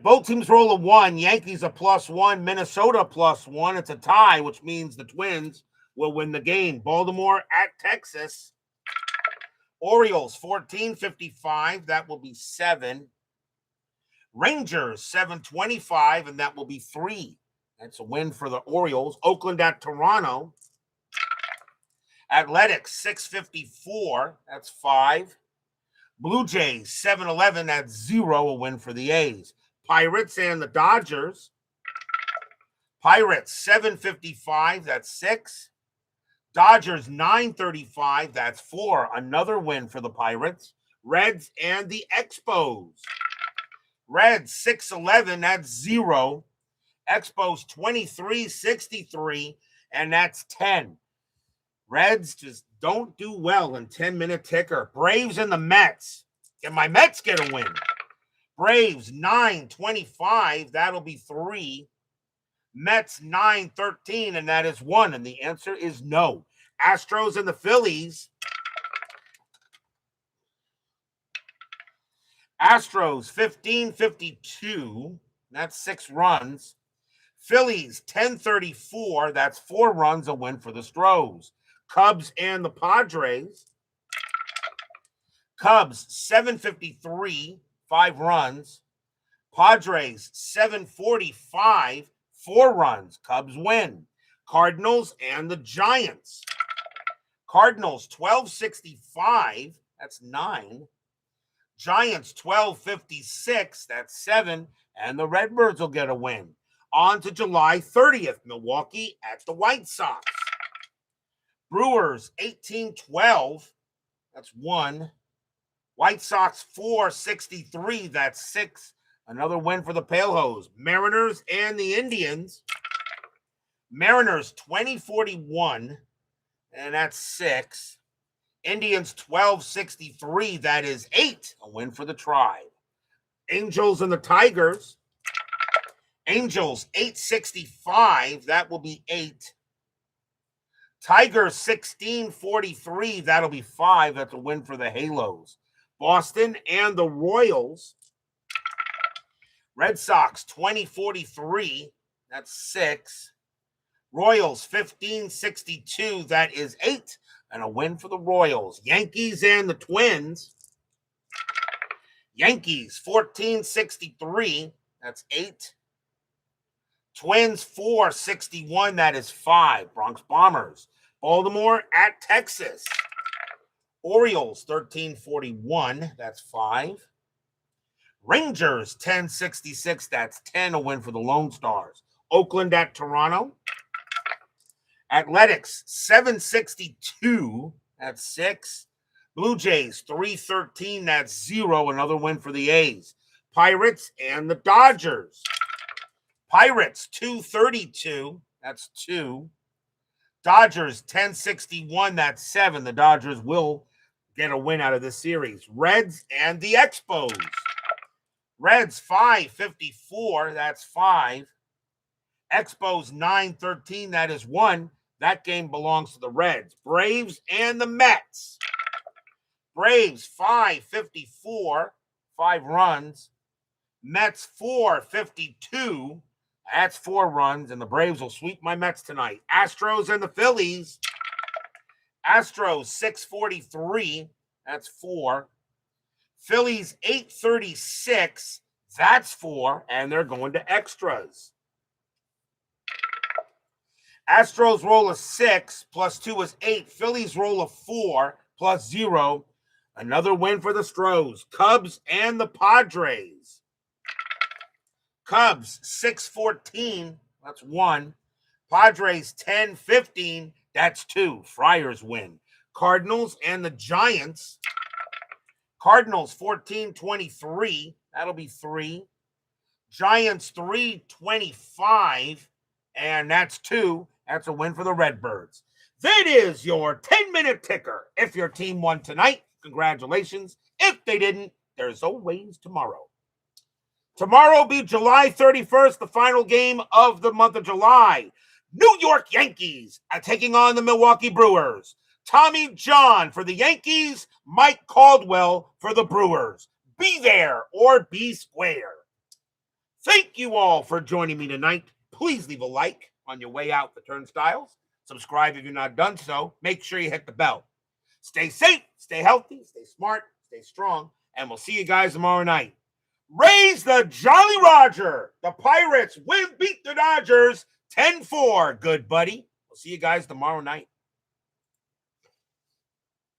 Both teams roll a 1. Yankees a plus 1, Minnesota plus 1. It's a tie, which means the Twins will win the game. Baltimore at Texas. Orioles 14.55, that will be 7. Rangers 7.25, and that will be 3. That's a win for the Orioles. Oakland at Toronto. Athletics 6.54, that's 5. Blue Jays 7-11, that's 0, a win for the A's. Pirates and the Dodgers. Pirates 7.55, that's 6. Dodgers 9.35, that's 4, another win for the Pirates. Reds and the Expos. Reds 6-11, that's 0. Expos 23.63, and that's 10. Reds just don't do well in 10-minute ticker. Braves and the Mets. Can my Mets get a win? Braves 9.25, that'll be 3. Mets 9.13, and that is 1. And the answer is no. Astros and the Phillies. Astros 15.52, that's 6 runs. Phillies 10.34, that's 4 runs, a win for the Stros. Cubs and the Padres. Cubs 7.53, 5 runs. Padres 7.45, 4 runs. Cubs win. Cardinals and the Giants. Cardinals 12.65, that's 9. Giants 12.56, that's 7. And the Redbirds will get a win. On to July 30th, Milwaukee at the White Sox. Brewers 18-12, that's 1. White Sox 4.63, that's 6. Another win for the Palehose. Mariners and the Indians. Mariners 20-41, and that's 6. Indians 12.63, that is 8. A win for the Tribe. Angels and the Tigers. Angels 8.65, that will be 8. Tigers 16.43, that'll be 5. That's a win for the Halos. Boston and the Royals. Red Sox 20.43, that's 6. Royals 15.62, that is 8. And a win for the Royals. Yankees and the Twins. Yankees 14.63, that's 8. Twins 4.61, that is 5. Bronx Bombers. Baltimore at Texas. Orioles 13.41, that's 5. Rangers 10.66, that's 10. A win for the Lone Stars. Oakland at Toronto. Athletics 7.62, that's 6. Blue Jays 3.13, that's 0. Another win for the A's. Pirates and the Dodgers. Pirates 2.32, that's 2. Dodgers 10.61, that's 7. The Dodgers will get a win out of this series. Reds and the Expos. Reds 5.54, that's 5. Expos 9.13, that is 1. That game belongs to the Reds. Braves and the Mets. Braves 5.54, 5 runs. Mets 4.52, that's 4 runs, and the Braves will sweep my Mets tonight. Astros and the Phillies. Astros 6.43, that's 4. Phillies 8.36, that's 4, and they're going to extras. Astros roll a 6, plus 2 is 8. Phillies roll a 4, plus 0. Another win for the Stros. Cubs and the Padres. Cubs 6.14, that's 1. Padres 10.15, that's 2. Friars win. Cardinals and the Giants. Cardinals 14.23, that'll be 3. Giants 3.25, and that's 2. That's a win for the Redbirds. That is your 10-minute ticker. If your team won tonight, congratulations. If they didn't, there's always tomorrow. Tomorrow will be July 31st, the final game of the month of July. New York Yankees are taking on the Milwaukee Brewers. Tommy John for the Yankees, Mike Caldwell for the Brewers. Be there or be square. Thank you all for joining me tonight. Please leave a like on your way out the turnstiles. Subscribe if you're not done so. Make sure you hit the bell. Stay safe, stay healthy, stay smart, stay strong, and we'll see you guys tomorrow night. Raise the Jolly Roger. The Pirates beat the Dodgers 10-4. Good, buddy. We'll see you guys tomorrow night.